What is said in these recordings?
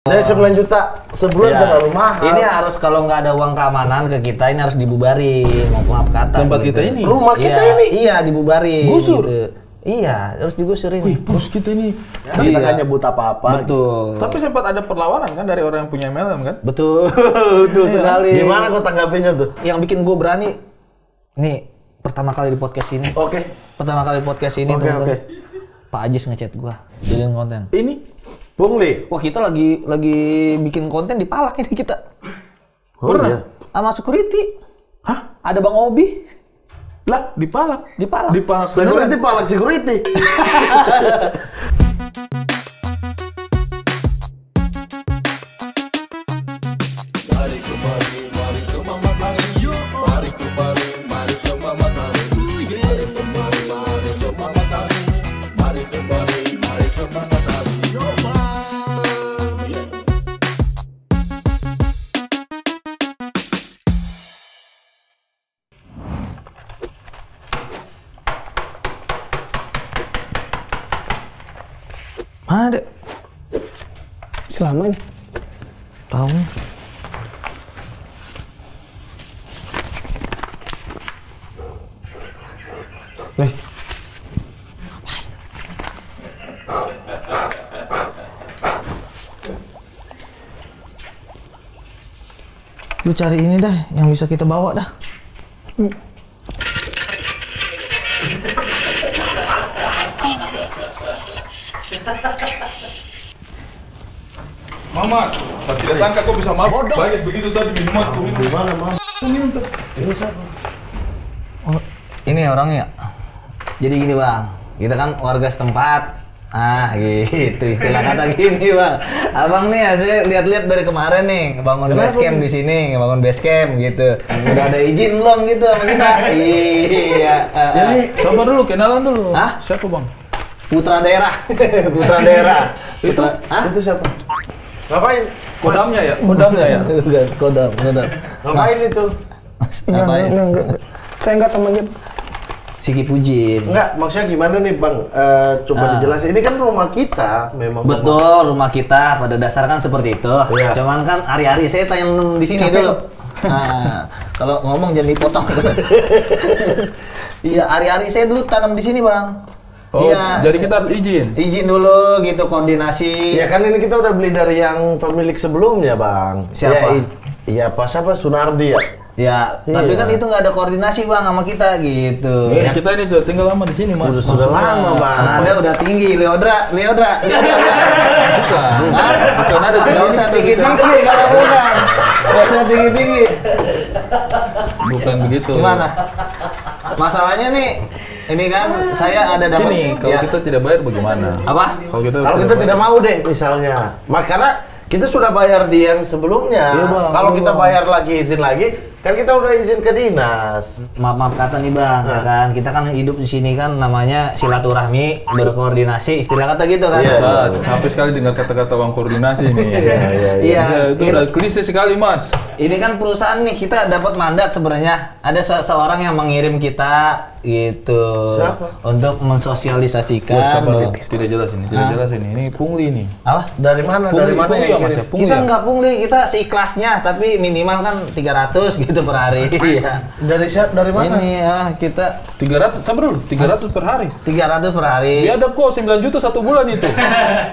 Dari 9 juta sebulan Ya. terlalu mahal. Ini harus kalau nggak ada uang keamanan ke kita ini harus dibubarin. Maaf kata. Tempat gitu. kita ini? Rumah kita Iya, ini? Iya, dibubarin. Gusur? Gitu. Iya, harus digusur ini. Wih, bos kita ini. Kan kita nggak nyebut apa-apa. Betul. Tapi sempat ada perlawanan kan dari orang yang punya MLM kan? Betul. Betul sekali. Gimana kok tanggapinya tuh? Yang bikin gue berani nih pertama kali di podcast ini. Oke. Pertama kali podcast ini Oke, teman-teman. oke. Pak Ajis ngechat gua, jadiin konten. Ini Pungli. Wah, kita lagi bikin konten di Palak ini kita. Oh, Pernah? iya. Sama security. hah? Ada Bang Obi Lah, di Palak. di Palak. Di Palak. Security palak security. Ada. Selama nih. Tahu. Nih. Lu cari ini dah yang bisa kita bawa dah. Mama, saya tidak sangka kau bisa mabuk banyak begitu tadi minuman tuh. Gimana, Mam? Ini siapa? Oh, ini orangnya. Jadi gini bang, kita kan warga setempat. Ah gitu istilah kata gini bang. Abang nih ya saya lihat-lihat dari kemarin nih ngebangun base camp di sini, ngebangun base camp gitu. Udah ada izin belum gitu sama kita? Iya. Jadi sabar dulu, kenalan dulu. Hah? Siapa bang? Putra daerah, putra daerah. Itu? Hah? Itu siapa? Ngapain? Kodamnya ya? Kodamnya ya? Kodam. Ngapain itu? Ngapain? Enggak. Saya enggak temannya. Siki Pujin. Enggak, maksudnya gimana nih, Bang? Coba dijelasin. Ini kan rumah kita, memang. Betul, rumah kita pada dasar kan seperti itu. Iya. Cuman kan hari-hari saya tanya di sini dulu. Nah, kalau ngomong jangan dipotong. Iya, hari-hari saya dulu tanam di sini, Bang. Oh, Iya, jadi kita harus izin. izin dulu gitu koordinasi. Ya kan ini kita udah beli dari yang pemilik sebelumnya, Bang. Siapa? Iya, siapa? Sunardi ya? Ya, tapi Iya. kan itu nggak ada koordinasi, Bang, sama kita gitu. Kita ini sudah tinggal lama di sini, Mas. Sudah lama, Bang. Karena Anda udah tinggi, Leodra. Bukan. Hah? Bukan ada Nggak usah tinggi-tinggi kalau bukan. Nggak usah tinggi-tinggi. Bukan begitu. Gimana? Masalahnya nih, ini kan saya ada dapat. Gini, kalau ya. kita tidak bayar bagaimana? Apa? Kalau kita Kalau kita tidak mau deh, misalnya. Karena kita sudah bayar di yang sebelumnya. Iya, Bang. Kalau Iya, kita Bang. bayar lagi, izin lagi, kan kita udah izin ke dinas. Maaf kata nih bang, ya kan kita kan hidup di sini kan namanya silaturahmi, berkoordinasi, istilah kata gitu kan. Iya. Capek sekali dengar kata-kata uang koordinasi ini. Iya. Itu udah klise sekali, Mas. Ini kan perusahaan nih kita dapat mandat sebenarnya. Ada seseorang yang mengirim kita gitu. Siapa? Untuk mensosialisasikan. Sabar, tidak jelas ini, tidak jelas ini. Ini pungli nih. Apa? Dari mana? Dari mana Pungli yang ya, Mas kirim? ya? Pungli Kita ya? nggak pungli, kita seikhlasnya, tapi minimal kan 300 gitu per hari. Iya. Dari siapa? Dari mana? Ini ya kita 300, sabar dulu, 300 per hari. 300 per hari. Biadab kok 9 juta satu bulan itu.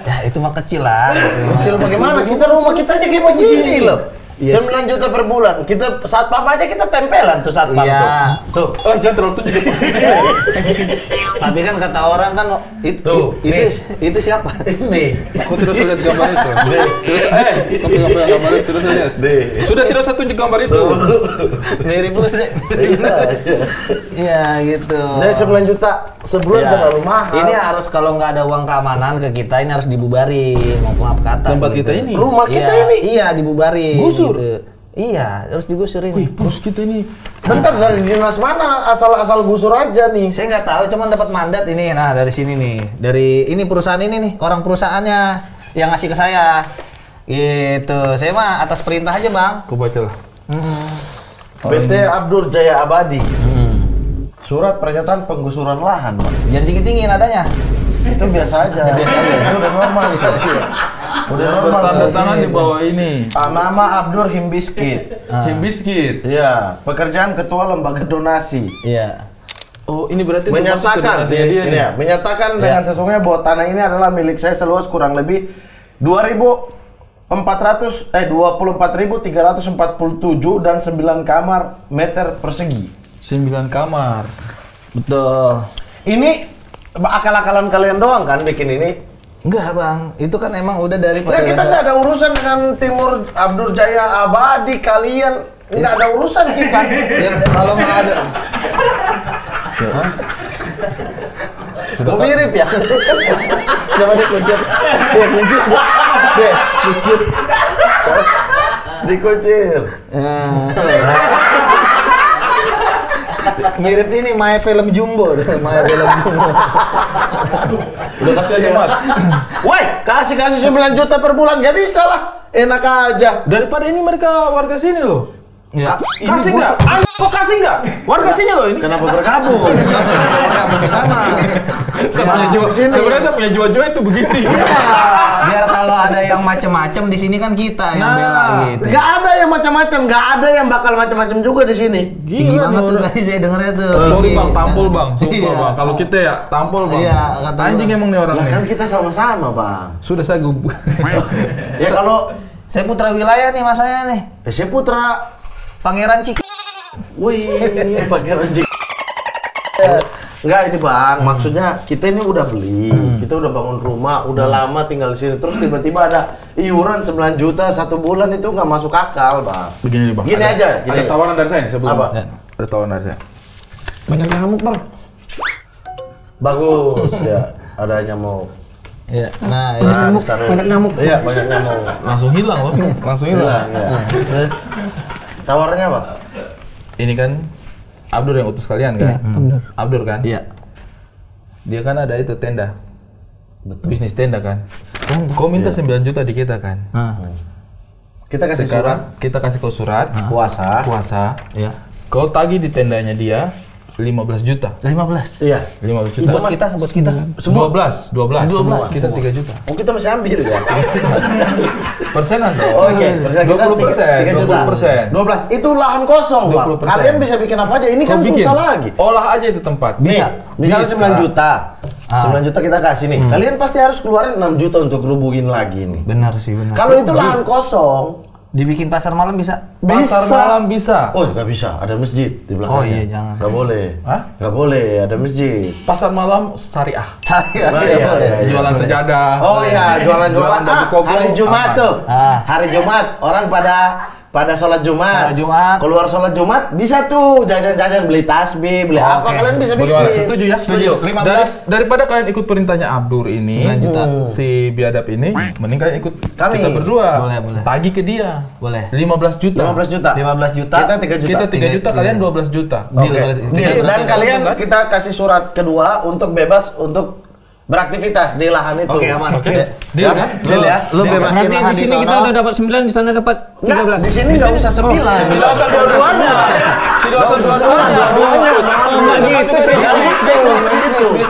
Ya itu mah kecil lah. Kecil bagaimana? Kita rumah kita aja kayak begini loh. 9 juta per bulan. Kita satpam aja kita tempelan tuh satpam Iya. tuh. Oh, jangan terlalu tunjuk depan. Tapi kan kata orang kan Tuh, itu siapa? Ini. Kau tidak usah lihat gambar itu. Terus, kau tidak usah gambar itu, terus lihat. Deh. Sudah tidak usah tunjuk gambar itu. Mirip lu sih. Iya gitu. Dari 9 juta sebulan Ya. terlalu mahal. Ini harus kalau nggak ada uang keamanan ke kita ini harus dibubarin. Maaf kata. Tempat gitu. kita ini? Rumah kita Iya, ini? Iya dibubarin. Gusur? Gitu. Iya harus digusurin. Wih, bos kita ini. Bentar, dari dinas mana? Asal gusur aja nih. Saya nggak tahu, cuman dapat mandat ini. Nah dari sini nih, dari ini perusahaan ini nih, orang perusahaannya yang ngasih ke saya. Gitu. Saya mah atas perintah aja bang. Kau bacalah. PT Abdur Jaya Abadi. Hmm. Surat pernyataan penggusuran lahan, Bang. Jangan tinggi-tinggi nadanya. Itu biasa aja. Biasa aja. Itu udah normal itu. Udah normal. Tanda tangan di bawah ini. Nama Abdur Himbiskit. Himbiskit. Iya, pekerjaan ketua lembaga donasi. Iya. Oh, ini berarti Menyatakan termasuk ke donasinya dia nih. menyatakan dengan sesungguhnya bahwa tanah ini adalah milik saya seluas kurang lebih 24.347 dan 9 kamar meter persegi. 9 kamar. Betul. Ini akal-akalan kalian doang kan bikin ini? Enggak bang, itu kan emang udah dari Nah, kita nggak ada urusan dengan Timur Abdur Jaya Abadi, kalian nggak ada urusan kita. Ya, kalau nggak ada. Oh, mirip ya? Coba deh kuncir. Deh kuncir. Deh kuncir. Dikucir. Mirip ini My Film Jumbo. My Film Jumbo. Udah kasih aja, Mat. Woi, kasih 9 juta per bulan, gak bisa lah. Enak aja. Daripada ini mereka warga sini loh. Ya. Kasih nggak? Ayo, kok kasih nggak? Warga sini loh ini. Kenapa bergabung? Bergabung di sana. Sebenarnya saya punya jiwa-jiwa itu begini. Biar kalau ada yang macem-macem di sini kan kita yang bela gitu. Gak ada yang macam-macam, gak ada yang bakal macam-macam juga di sini. Tinggi banget tuh tadi saya dengernya tuh. Sorry bang, tampol bang, sumpah Iya. bang. Kalau kita ya tampol bang. Iya, kata Anjing gua. emang nih orang Lah nih. kan kita sama-sama, Bang. Sudah saya gubuk. Ya kalau Saya putra wilayah nih masanya nih. saya Putra, Pangeran Cik. wih, pakai renjik. Enggak ini Bang, maksudnya kita ini udah beli, kita udah bangun rumah, udah lama tinggal di sini, terus tiba-tiba ada iuran 9 juta 1 bulan itu nggak masuk akal, Bang. Begini nih bang. Gini aja, gini Ada aja. tawaran dari saya sebelum. Apa? Ada tawaran dari saya. Banyak nyamuk bang. Bagus ya, ada nyamuk. Iya. Nah, Banyak ya. nyamuk. sekarang- Banyak nyamuk. Iya, banyak nyamuk. Langsung hilang loh. Langsung hilang. Hilang, ya. Tawarannya apa? Ini kan Abdur yang utus kalian kan? Abdur. Abdur kan? Iya. Dia kan ada itu tenda. Bisnis tenda kan? Kau minta 9 juta di kita kan? Nah, Kita kasih Sekarang kita kasih kau surat puasa. puasa. iya. Kau tagih di tendanya dia 15 juta. 15. Iya. 15 juta. Buat kita, buat kita. 12. 12. 12. Kita 3 juta. Oh, kita masih ambil ya. Persenan dong. Oke, persen kita 20%. 3 juta. 20%. 12. Itu lahan kosong, Pak. 20%. Kalian bisa bikin apa aja. Ini Kau kan bikin. susah lagi. Olah aja itu tempat. Nih, misalnya Bisa. 9 juta. 9 juta kita kasih nih. Kalian pasti harus keluarin 6 juta untuk rubuhin lagi nih. Benar sih, benar. Kalau itu lahan kosong, dibikin pasar malam bisa? Pasar malam bisa. Oh, nggak bisa. Ada masjid di belakangnya. Oh iya, jangan. Nggak boleh. Hah? Nggak boleh. Ada masjid. Pasar malam syariah. Saya Oh, iya, iya. Jualan sejadah. Oh iya, jualan-jualan. baju koko. Hari Jumat Aman. tuh. Ah. Hari Jumat orang pada sholat Jumat. Sholat Jumat. Keluar sholat Jumat bisa tuh jajan-jajan beli tasbih, beli apa Oke. kalian bisa bikin. Bagaimana? Setuju ya? Setuju. 15. Daripada kalian ikut perintahnya Abdur ini, 9 juta. si biadab ini, mending kalian ikut Kami. kita berdua. Boleh, boleh. Tagih ke dia. Boleh. 15 juta. 15 juta. 15 juta. Kita 3 juta. Kita 3 juta, Tiga- kalian tiga. 12 juta. Deal Oke. berarti. Deal. Tiga Dan juta. kalian kan? kita kasih surat kedua untuk bebas untuk beraktivitas di lahan itu. Oke, aman. Oke. Ya. Deal kan? Deal ya. Lu bebasin Berarti lahan di sini kita sono. udah dapat 9, di sana dapat 13. Enggak, di sini nggak usah 9. Tidak usah dua-duanya. Tidak usah dua-duanya. Enggak gitu, Bisnis.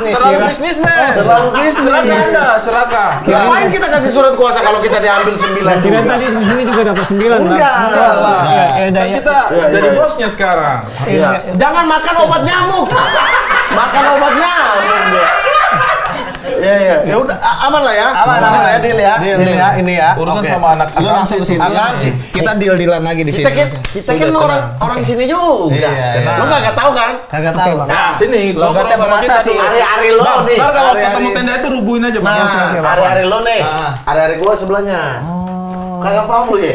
Terlalu bisnismen. Terlalu bisnis. Serahkan Anda, serahkan. Ngapain kita kasih surat kuasa kalau kita diambil 9 Kira juga? tadi di sini juga dapat 9 bang. Enggak. Lah, Ya udah kan ya. kita jadi bosnya sekarang. Iya. Jangan makan obat nyamuk. Makan obat nyamuk. Iya, iya. Ya udah aman lah ya. Aman ya, deal ya. Deal, Deal ya, ini ya. Urusan Oke. sama anak Lu langsung ke sini. Akamsi. Kita deal-dealan lagi di sini. Kita kan orang sini juga. Iya, Lu nggak tahu kan? Kagak tahu. Nah, sini Logatnya ngobrol sama berasa kita sih. tuh. Hari-hari lo Bang, nih. ntar kalau Hari-hari. ketemu tenda itu rubuhin aja, Bang. Nah, hari-hari lo nih. Ah. Hari-hari gua sebelahnya. Kagak paham lu ya?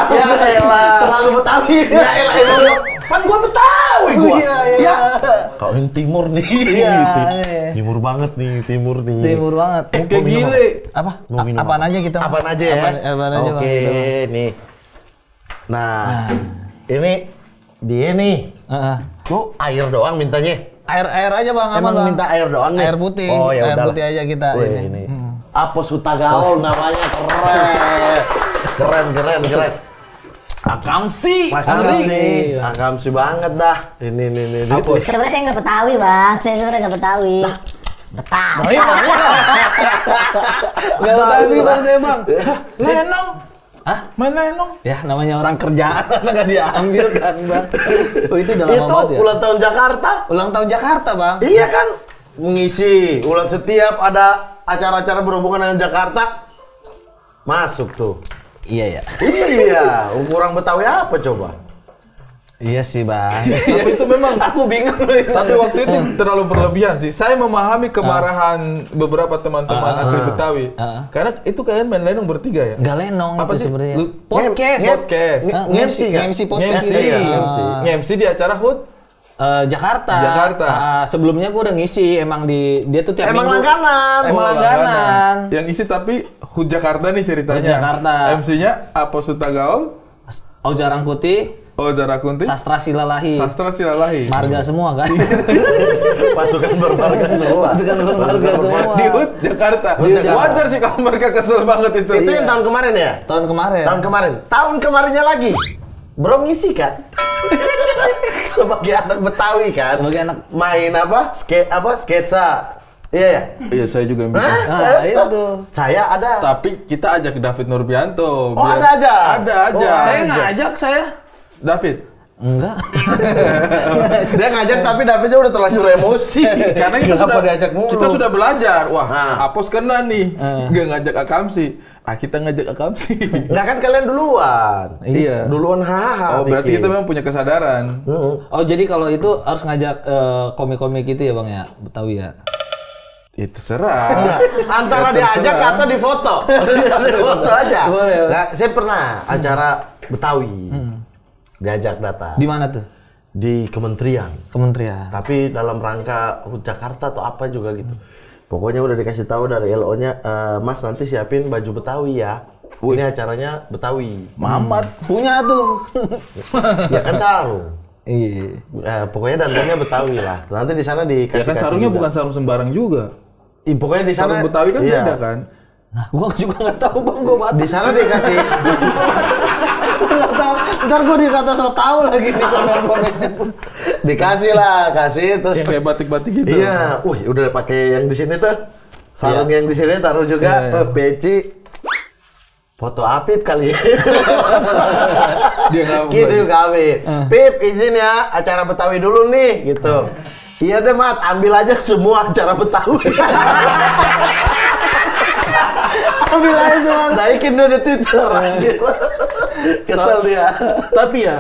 Ya elah. Terlalu Betawi. Ya elah emang lu. Kan gua Betawi gua. Iya. Ya. Kau ini timur nih. Iya. Timur banget nih, timur nih. Timur banget. Oke, gile. Apa? Mau minum Apaan aja kita? Apaan aja ya? Apaan aja, Bang. Oke, Gitu. nih. Nah, ini dia nih. Heeh. Lu air doang mintanya. Air aja Bang, apa Emang Bang? minta air doang nih? Air putih. Oh, ya Air udahlah. putih aja kita Wih, ini. ini. Apos Hutagaol namanya, keren. Keren. Akamsi. Akamsi banget dah. Ini. Apa? Sebenarnya saya nggak Betawi bang, saya sebenarnya nggak Betawi. Nggak Betawi bang saya bang. Lenong. Hah? Main lenong. Ya namanya orang kerjaan masa nggak diambil kan bang. Oh itu udah lama Itu banget ya. ulang tahun Jakarta. Ulang tahun Jakarta bang. Iya kan, mengisi ulang setiap ada acara-acara berhubungan dengan Jakarta masuk tuh. Iya ya. Iya, kurang Betawi apa coba? Iya sih bang. Tapi itu memang Aku bingung. Tapi waktu itu terlalu berlebihan sih. Saya memahami kemarahan beberapa teman-teman asli Betawi. Karena itu kalian main lenong bertiga ya? Nggak lenong Apa itu sih? sebenarnya. Lu- Podcast. Podcast. Nge-MC kan? Nge-MC podcast. MC. Nge-MC di acara HUT. Jakarta. Jakarta. Sebelumnya gue udah ngisi emang dia tuh tiap Emang minggu. langganan. Emang Oh, langganan. Yang isi tapi HUT Jakarta nih ceritanya. HUT Jakarta. MC-nya Apos Sutagaol, Auza Rangkuti, Ozara Kunti, Sastra Silalahi. Sastra Silalahi. Marga semua kan? Pasukan bermarga semua. Pasukan bermarga semua. Di HUT Jakarta. HUT Jakarta. Wajar sih kalau mereka kesel banget itu. Itu yang tahun kemarin ya? Tahun kemarin. Tahun kemarinnya lagi. Bro ngisi kan? Sebagai anak Betawi kan? Sebagai anak. Main apa? Sketsa. Iya ya? Iya, saya juga yang bikin. Nah, itu. Saya ada. Tapi kita ajak David Nurbianto. Oh, ada aja? Ada aja. Oh, Saya ngajak saya. David. Enggak. Dia ngajak tapi Davidnya udah terlanjur emosi. Karena Kenapa diajak mulu? kita sudah belajar. Wah, Nah. Apos kena nih. Nggak ngajak Akamsi. Kita ngajak Akamsi. Enggak kan kalian duluan. Iya. Duluan haha. Oh, berarti bikin. kita memang punya kesadaran. Oh, jadi kalau itu harus ngajak komik-komik gitu ya, Bang ya? Betawi ya. Ya terserah. Antara Ya, diajak terserah. atau difoto. Difoto aja. Boleh. Nggak, saya pernah acara Betawi. Diajak datang Di mana tuh? di kementerian. Kementerian. Tapi dalam rangka HUT Jakarta atau apa juga gitu. Pokoknya udah dikasih tahu dari LO-nya, Mas nanti siapin baju Betawi ya. Ini acaranya Betawi. Mamat. Punya tuh. Ya kan sarung. Iya. Pokoknya dandannya Betawi lah. Nanti di sana Ya dikasih. kan sarungnya bukan sarung sembarang juga. Pokoknya di sana Sarung Betawi kan iya. beda kan? Nah, gua juga nggak tahu Bang, gua batas. Di sana dikasih. Nggak tahu. Ntar gua dikata so tahu lagi di komen-komennya. Dikasih lah, kasih terus. Yang kayak batik-batik gitu. Iya, udah pakai yang di sini tuh. Sarung Iya. yang di sini taruh juga. Iya. Peci. Foto Apip kali ya. Dia nggak mau Gitu baju. juga Apip. Pip, izin ya, acara Betawi dulu nih, gitu. Iya deh, Mat, ambil aja semua acara Betawi. Ambil aja semua. Naikin dia di Twitter. Kesel dia. Tapi ya,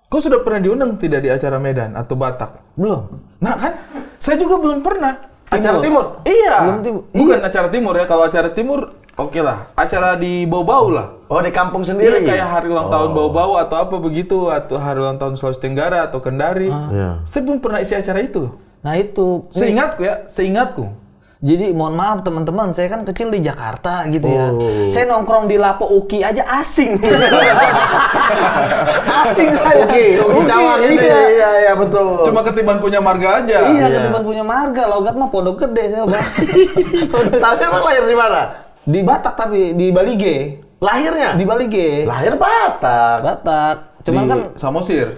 kau sudah pernah diundang tidak di acara Medan atau Batak? Belum. Nah kan, saya juga belum pernah. Acara Timur? Iya. Belum timur. Bukan acara timur ya. Kalau acara timur, oke lah. Acara di Bau-Bau lah. Oh, di kampung Iya, sendiri? kayak hari ulang tahun Bau-Bau atau apa begitu, atau hari ulang tahun Sulawesi Tenggara atau Kendari. Iya. Saya belum pernah isi acara itu loh. Nah, itu. Seingatku ya, seingatku. Jadi mohon maaf teman-teman, saya kan kecil di Jakarta gitu ya. Oh. Saya nongkrong di Lapo Uki aja asing. Asing saya. Oke, Cawang ini. Iya. Iya, betul. Cuma ketiban punya marga aja. Iya, Iya. ketiban punya marga. Logat mah Pondok Gede saya, Bang. Tapi emang lahir di mana? Di Batak tapi di Balige. Lahirnya? Di Balige. Lahir Batak. Batak. Cuman Di kan Samosir.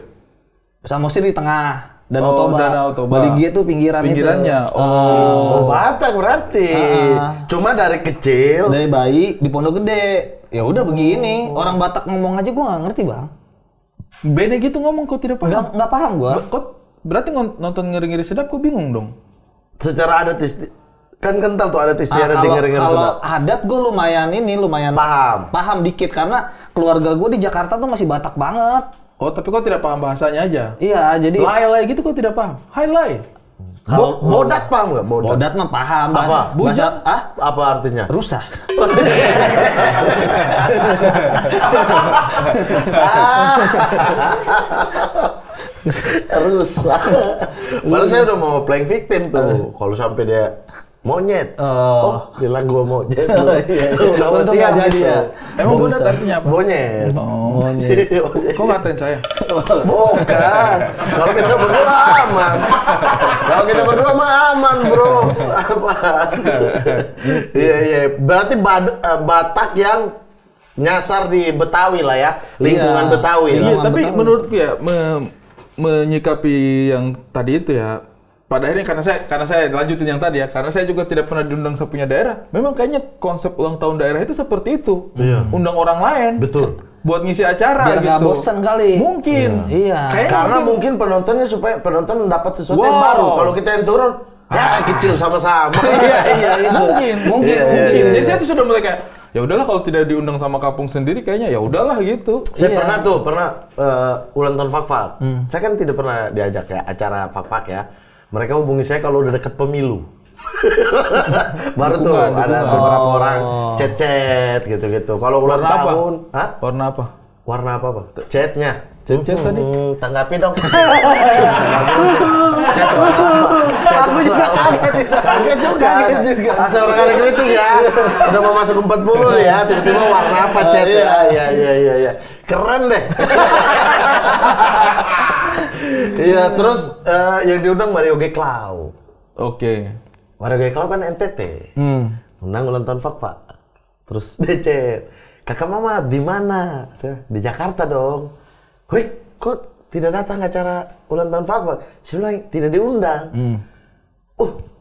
Samosir di tengah. Danau Oh, Toba. Danau Toba. Balige tuh Pinggirannya. itu. Oh, Batak berarti. Cuma dari kecil. Dari bayi di Pondok Gede. Ya udah begini. Orang Batak ngomong aja gua nggak ngerti, Bang. Beda gitu ngomong, kau tidak paham. Nggak paham gua. Kau berarti nonton ngeri-ngeri sedap, kau bingung dong. Secara adat kan kental tuh adat istiadat kalau dengar-dengar kalau sedap. adat gue lumayan Paham dikit karena keluarga gue di Jakarta tuh masih Batak banget. Oh, tapi kau tidak paham bahasanya aja. Iya, jadi Lai-lai gitu kau tidak paham. Hai lai. Bodat paham nggak? Bodat mah paham. Apa? Bahasa Apa artinya? rusak. Rusak. Padahal saya udah mau playing victim tuh. Kalau sampai dia monyet. Oh. Bilang gua monyet. Udah Untung siap nggak jadi gitu. ya. Emang bodat artinya apa? Monyet. Monyet. Kok ngatain saya? Bukan. Kalau kita berdua aman. Kalau kita berdua mah aman, bro. Apa? Iya. Berarti Batak yang nyasar di Betawi lah ya, lingkungan Iya. Betawi. Iya, Lingkungan tapi Betawi. menurutku ya menyikapi yang tadi itu ya, pada akhirnya karena saya lanjutin yang tadi ya, karena saya juga tidak pernah diundang saya punya daerah. Memang kayaknya konsep ulang tahun daerah itu seperti itu. Undang orang lain. Betul. Buat ngisi acara Biar gitu. nggak bosan kali. Mungkin. Iya. Kayaknya Karena mungkin penontonnya supaya penonton dapat sesuatu yang baru. Kalau kita yang turun, ya kecil sama-sama. Iya, itu. Mungkin. Iya. Jadi saya tuh sudah mulai kayak, ya udahlah kalau tidak diundang sama kampung sendiri kayaknya ya udahlah gitu. Saya pernah ulang tahun Fak-Fak. Saya kan tidak pernah diajak ya acara Fak-Fak ya. Mereka hubungi saya kalau udah deket pemilu. Baru tuh ada beberapa orang chat gitu-gitu. Kalau ulang tahun, Warna apa? Warna apa? Chatnya. Chat tadi. Tanggapi dong. Aku juga Kaget juga. Asal orang ada kritik ya. Udah mau masuk 40 nih ya, tiba-tiba warna apa chat ya. Iya. Keren deh. Iya, terus yang diundang Mario G. Cloud. Oke. Mario G. Cloud kan NTT. Undang ulang tahun Fak-Fak. Terus dia chat, "Kakak Mama di mana?" Saya, "Di Jakarta dong." "Wih, kok tidak datang acara ulang tahun Fak-Fak?" Saya bilang, "Tidak diundang."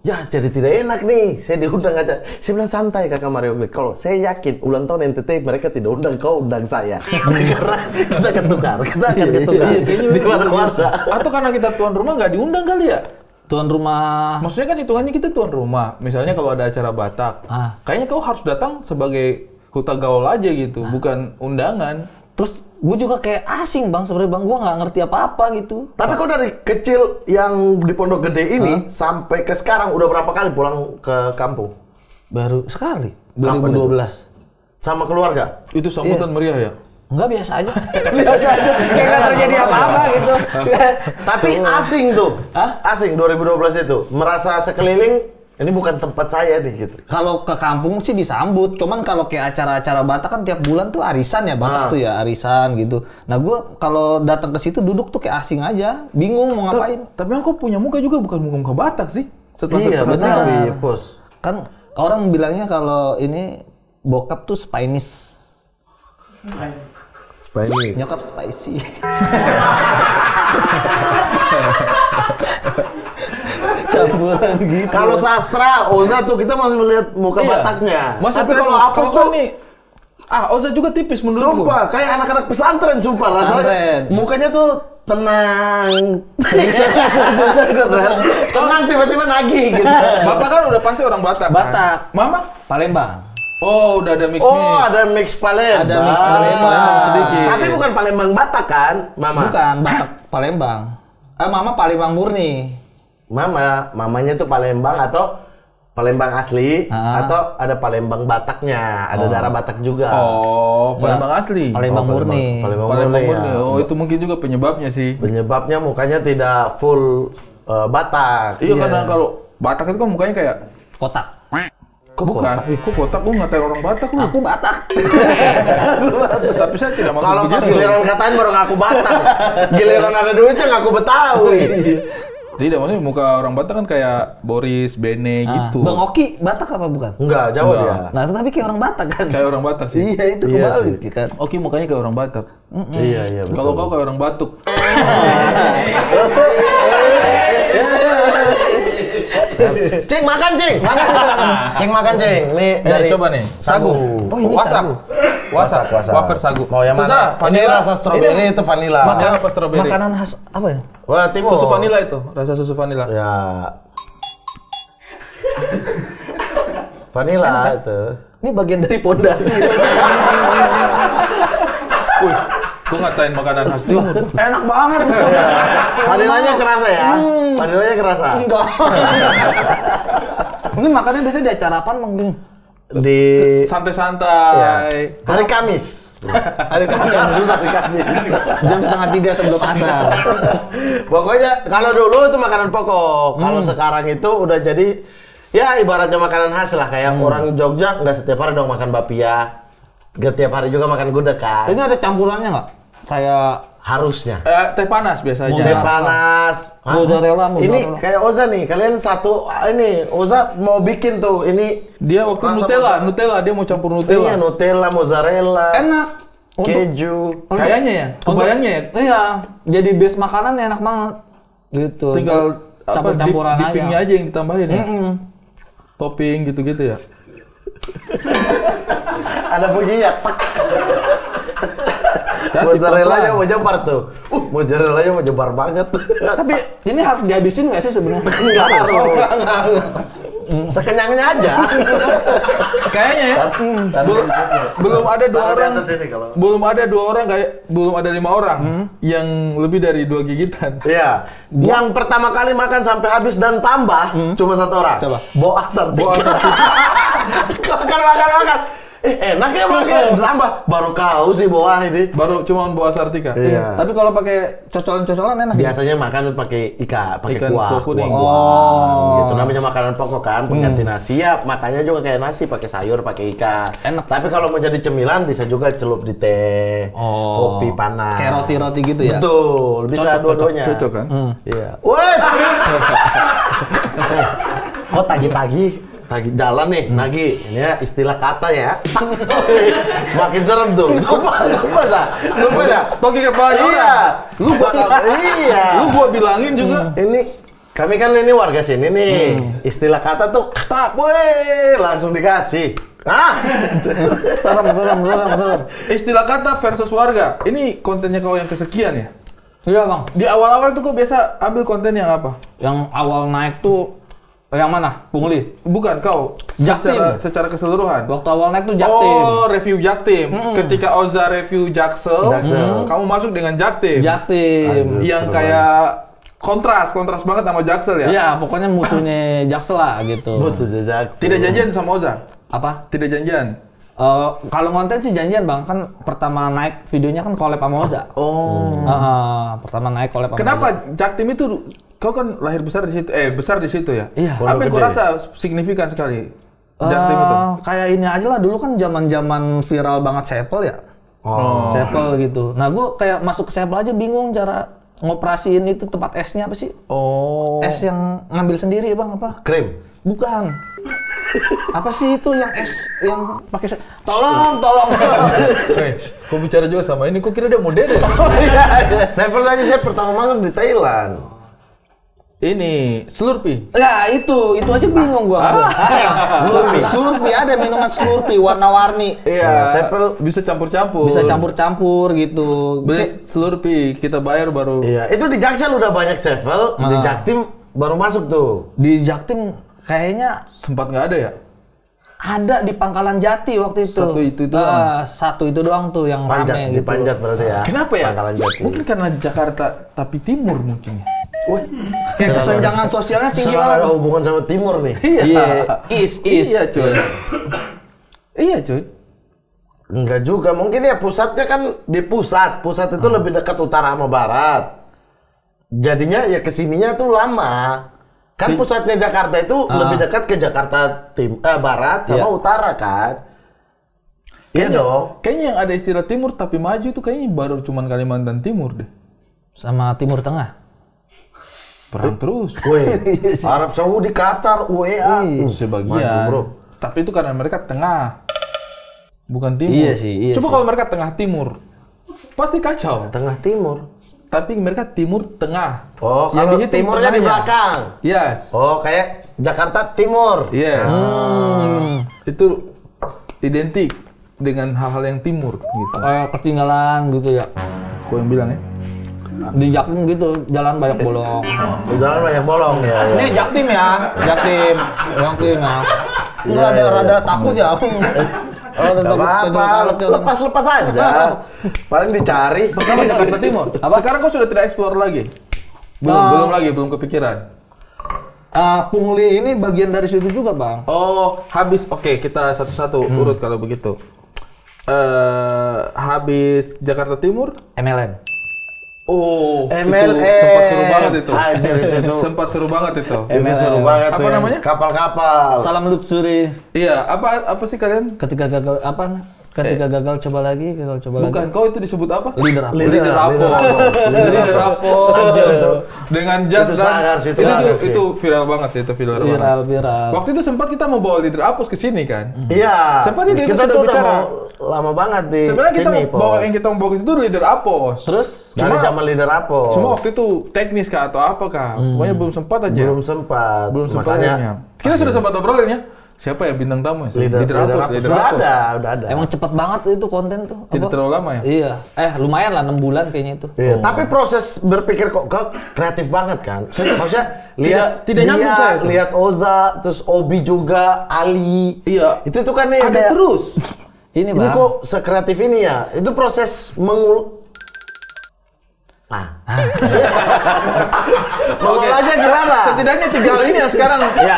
Ya jadi tidak enak nih, saya diundang aja. Saya bilang, "Santai Kakak Mario G. Kalau saya yakin ulang tahun NTT mereka tidak undang, kau undang saya." Karena kita akan tukar di mana-mana. Atau karena kita tuan rumah nggak diundang kali ya? Tuan rumah. Maksudnya kan hitungannya kita tuan rumah. Misalnya kalau ada acara Batak, kayaknya kau harus datang sebagai huta gaul aja gitu, bukan undangan. Terus gue juga kayak asing bang sebenarnya bang, gue nggak ngerti apa-apa gitu. Tapi kok dari kecil yang di Pondok Gede ini sampai ke sekarang udah berapa kali pulang ke kampung? Baru sekali. Kapan 2012. Sama keluarga? Itu sambutan meriah ya? Enggak, biasa aja. Biasa aja. Kayak nggak terjadi apa-apa gitu. Tapi asing tuh. Asing 2012 itu. Merasa sekeliling ini bukan tempat saya nih gitu. Kalau ke kampung sih disambut, cuman kalau kayak acara-acara Batak kan tiap bulan tuh arisan ya, Batak tuh ya arisan gitu. Nah gue kalau datang ke situ duduk tuh kayak asing aja, bingung mau ngapain. Tapi aku punya muka juga bukan muka Batak sih. Iya benar, Bos. Kan orang bilangnya kalau ini bokap tuh Spanish. Spanish. Nyokap spicy. Campuran gitu. Kalau sastra, Oza tuh kita masih melihat muka Bataknya. Masa tapi kalau Apos tuh nih, Oza juga tipis menurutku. sumpah, kayak anak-anak pesantren sumpah rasanya. Mukanya tuh tenang. Tenang tiba-tiba nagih gitu. Bapak kan udah pasti orang Batak. Batak. Kan? Mama? Palembang. Oh, udah ada mix. Oh, ada mix Palembang. Ada mix Palembang sedikit. Tapi bukan Palembang Batak kan, Mama? Bukan, Batak Palembang. Mama Palembang murni. Mamanya tuh Palembang atau Palembang asli atau ada Palembang Bataknya, ada darah Batak juga. Oh, Palembang asli. Palembang murni. Palembang Palembang murni. murni. Ya. Oh, itu mungkin juga penyebabnya sih. Penyebabnya mukanya tidak full Batak. Iya, karena kalau Batak itu kan mukanya kayak Kotak. bukan. Kok kotak lu ngatain orang Batak lu? Aku Batak. Tapi saya tidak maksud Kalau pas begitu. giliran katain baru ngaku Batak. Giliran ada duitnya ngaku Betawi. Tidak, maksudnya muka orang Batak kan kayak Boris, Bene gitu. Bang Oki Batak apa bukan? Enggak, Jawa Enggak. dia. Nah, tapi kayak orang Batak kan. Kayak orang Batak sih. Iya, itu Iya kebalik sih. kan. Oke, mukanya kayak orang Batak. Iya, betul. Kalau kau kayak orang Batuk. Cing makan, Cing. Cing makan, Cing. Nih dari coba nih. sagu. Oh, ini Wasak. sagu. Wasak. Wafer sagu. Mau yang Terserah, mana? Ini vanilla. rasa stroberi, itu vanilla. Dia apa strawberry? Makanan khas apa ya? Wah, Timur. Susu vanilla itu, rasa susu vanilla. Ya. Vanilla itu. Ini bagian dari pondasi. Wih, gua ngatain makanan khas timur. Enak banget. Vanillanya kerasa ya? Vanillanya kerasa. Enggak. Mungkin makannya biasanya di acara apa, Bang? Di Santai-santai. hari Kamis. Hari Kamis. Hari Kamis. Jam 2:30 sebelum asar. Pokoknya kalau dulu itu makanan pokok. Kalau sekarang itu udah jadi ya ibaratnya makanan khas lah, kayak orang Jogja nggak setiap hari dong makan bapia. Nggak tiap hari juga makan gudeg kan. Ini ada campurannya nggak? Kayak Harusnya. Teh panas biasanya. Teh panas. mozzarella. Ini kayak Oza nih, kalian satu ini Oza mau bikin tuh ini. Dia waktu Rasa Nutella dia mau campur Iya, Nutella. Nutella, mozzarella, enak. keju. Kayaknya ya, kebayangnya ya. Iya, jadi base makanan enak banget. Gitu. Tinggal Campur-campuran aja. dippingnya aja yang ditambahin ya. Topping gitu-gitu ya. Ada bunyinya. Mozzarella-nya mau jebar tuh. Mozzarella-nya mau jebar banget. Tapi ini harus dihabisin nggak sih sebenarnya? Enggak harus. Sekenyangnya aja. Kayaknya ya. Belum ada dua Taruh di orang. atas ini kalau. Belum ada 5 orang yang lebih dari 2 gigitan. Iya. Yang pertama kali makan sampai habis dan tambah cuma 1 orang. Coba. Boa Sartika. Makan. Enak ya makan. Tambah. Baru kau sih Boa ini. Baru cuma Boa Sartika. Iya. Tapi kalau pakai cocolan-cocolan enak. Biasanya makan pakai pakai Ikan kuah, kuah kuning. Gitu namanya makanan pokok kan, pengganti nasi ya, makanya juga kayak nasi pakai sayur, pakai ikan. Enak. Tapi kalau mau jadi cemilan bisa juga celup di teh, kopi panas. Kayak roti-roti gitu ya. Betul, bisa dua-duanya. Cocok kan? Iya. Wait. Oh tagi-tagi jalan nih, nagi. Ini ya istilah kata ya. Makin serem tuh. Coba dah. Toki kepala Iya. Lu gua bilangin juga. Ini kami kan ini warga sini nih. Istilah kata tuh tak, weh, langsung dikasih. Serem. Istilah kata versus warga. Ini kontennya kau yang kesekian ya? Iya bang. Di awal-awal tuh kau biasa ambil konten yang apa? Yang awal naik tuh yang mana? Pungli? Bukan kau. Jaktim. Secara keseluruhan. Waktu awal naik tuh Jaktim. Oh, review Jaktim. Ketika Oza review Jaksel, kamu masuk dengan Jaktim. Jaktim. Yang kayak kontras banget sama Jaksel ya? Iya, pokoknya musuhnya Jaksel lah gitu. Musuh Jaksel. Tidak janjian sama Oza? Apa? Tidak janjian? Kalau konten sih janjian bang, kan pertama naik videonya kan collab sama Oza. Pertama naik collab sama Kenapa Oza. Jaktim itu, kau kan lahir besar di situ, besar di situ ya? Iya. Apa yang kau rasa signifikan sekali Jaktim itu? Kayak ini aja lah, dulu kan zaman viral banget Sepel ya. Sepel gitu. Nah gue kayak masuk ke Sepel aja bingung cara ngoperasiin itu tempat esnya apa sih? Oh. Es yang ngambil sendiri bang apa? Krim. Bukan. Apa sih itu yang es yang pakai tolong. Kau bicara juga sama ini, kok kira dia modern? Sevel aja saya pertama masuk di Thailand. Ini Slurpee. Ya itu aja bingung gua. Slurpee ada minuman Slurpee warna-warni. Iya. Sevel Bisa campur-campur. Bisa campur-campur gitu. Beli Slurpee, kita bayar baru. Iya, itu di Jaksel udah banyak Sevel, di Jaktim baru masuk tuh. Di Jaktim kayaknya Sempat nggak ada ya? ada di Pangkalan Jati waktu itu. Satu itu doang? Satu itu doang tuh yang Panjat, rame di gitu. Panjat berarti ya. Kenapa ya? Pangkalan Jati. Mungkin karena Jakarta tapi timur mungkin ya. Kayak kesenjangan sosialnya tinggi Selalu banget. ada hubungan sama timur nih. Iya, is. Iya cuy. Iya cuy. Enggak juga, mungkin ya pusatnya kan di pusat. Pusat itu lebih dekat utara sama barat. Jadinya ya kesininya tuh lama. Kan pusatnya Jakarta itu lebih dekat ke Jakarta barat sama utara kan. Iya dong. Kayaknya yang ada istilah timur tapi maju itu kayaknya baru cuman Kalimantan Timur deh. Sama Timur Tengah. Perang terus. Weh, Arab Saudi, Qatar, UEA. Sebagian. Maju, bro. Tapi itu karena mereka tengah. Bukan timur. Iya sih. Coba kalau mereka tengah timur. Pasti kacau. Tengah timur. Tapi mereka timur tengah. Oh, Yang kalau dihitung timurnya di tengahnya. belakang. Yes. Oh, kayak Jakarta Timur. Yes. Itu identik dengan hal-hal yang timur gitu. Kayak ketinggalan gitu ya. Kau yang bilang ya? Di Jaktim gitu, jalan banyak bolong. Di jalan banyak bolong ya. Ini Jaktim ya, Jaktim ya. Itu rada takut ya. Gak apa-apa, lepas-lepas aja. Paling dicari. Pertama Jakarta Timur. Sekarang kau sudah tidak explore lagi? Belum kepikiran. Pungli ini bagian dari situ juga bang. Oh, habis. Oke, kita satu-satu urut kalau begitu. Habis Jakarta Timur. MLM. Oh, MLM. itu sempat seru banget itu. Anjir, itu. Sempat seru banget itu. Itu seru banget Apa tuh yang namanya? Kapal-kapal. Salam luxury. Iya, apa sih kalian? Ketika gagal apa? Ketika gagal coba lagi. Bukan, kau itu disebut apa? Leader apa? Leader apa? Leader apa? Dengan jas Itu dan sangar sih, itu viral banget sih, itu viral banget. Viral. Waktu itu sempat kita mau bawa leader Apos ke sini kan? Iya. Sempat itu kita sudah tuh udah bicara. mau lama banget di Sebenarnya kita sini, mau bawa Pos. yang kita mau bawa ke situ leader Apos. Terus Dari zaman leader apa? Cuma waktu itu teknis kah atau apa kah? Pokoknya belum sempat aja. belum sempat. Belum sempat Makanya akhirnya. Kita sudah sempat obrolin ya. Siapa ya bintang tamu ya? leader Apos, apa? Sudah ada. emang cepet banget itu konten tuh. Tidak Apa? terlalu lama ya? Iya. Lumayan lah 6 bulan kayaknya itu. Iya, tapi proses berpikir kok kreatif banget kan. Maksudnya lihat tidak nyambung dia, saya itu. lihat Oza, terus Obi juga, Ali. Iya. Itu tuh kan nih Ada kayak, terus. Ini Ini Bang. kok sekreatif ini ya? Itu proses mengolahnya gimana? Setidaknya 3 hal ini ya sekarang. Iya.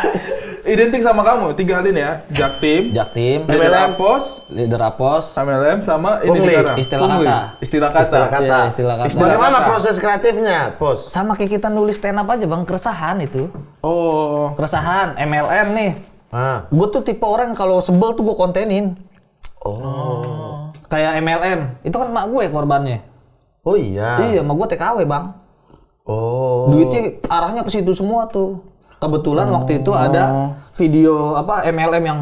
Identik sama kamu. 3 hal ini ya. Jaktim, Jaktim, leader MLM. Apos, leader Apos, MLM sama ini Pungli. sekarang. Istilah Pungli. kata. Istilah kata. Istilah kata. Iya, istilah kata. Bagaimana kata. proses kreatifnya, Pos? sama kayak kita nulis stand up aja Bang, keresahan itu. Oh. Keresahan, MLM nih. Ah. Gue tuh tipe orang kalau sebel tuh gue kontenin. Oh. Kayak MLM, itu kan mak gue korbannya. Oh iya. Iya, mak gue TKW Bang. Oh. Duitnya arahnya ke situ semua tuh. Kebetulan waktu itu ada video apa MLM yang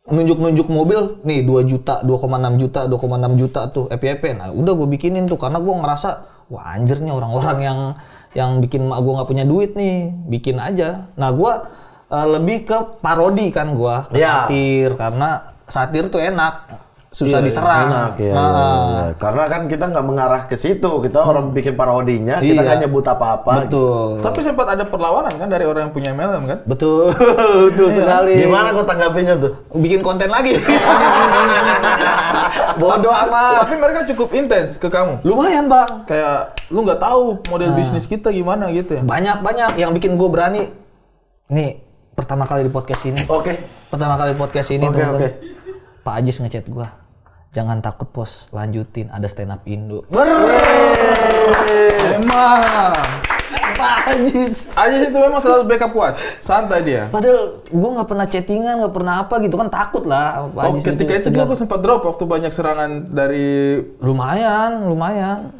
nunjuk-nunjuk mobil nih 2 juta, 2,6 juta, 2,6 juta tuh FYP. Nah, udah gue bikinin tuh karena gue ngerasa wah anjir nih orang-orang yang bikin mak gue nggak punya duit nih, bikin aja. Nah, gue lebih ke parodi kan gue, ke Ya. satir karena satir tuh enak. Susah Iya, diserang. enak, iya, Nah, iya. Karena kan kita nggak mengarah ke situ, kita orang bikin parodinya, kita Iya. nggak nyebut apa-apa. betul. Tapi sempat ada perlawanan kan dari orang yang punya MLM kan? Betul, betul sekali. Gimana kok tanggapinya tuh? Bikin konten lagi. Bodoh amat. Tapi mereka cukup intens ke kamu. Lumayan Bang. Kayak lu nggak tahu model bisnis kita gimana gitu ya. Banyak yang bikin gue berani. Nih pertama kali di podcast ini. Oke. Pertama kali podcast ini Oke, teman-teman. oke. Pak Ajis ngechat gue. Jangan takut Pos, lanjutin ada stand up Indo. Emang. Pak Ajis. Ajis itu memang selalu backup kuat. Santai dia. Padahal gue nggak pernah chattingan, nggak pernah apa gitu kan takut lah sama Pak Oh, Ajis ketika itu segan. juga aku sempat drop waktu banyak serangan dari Lumayan.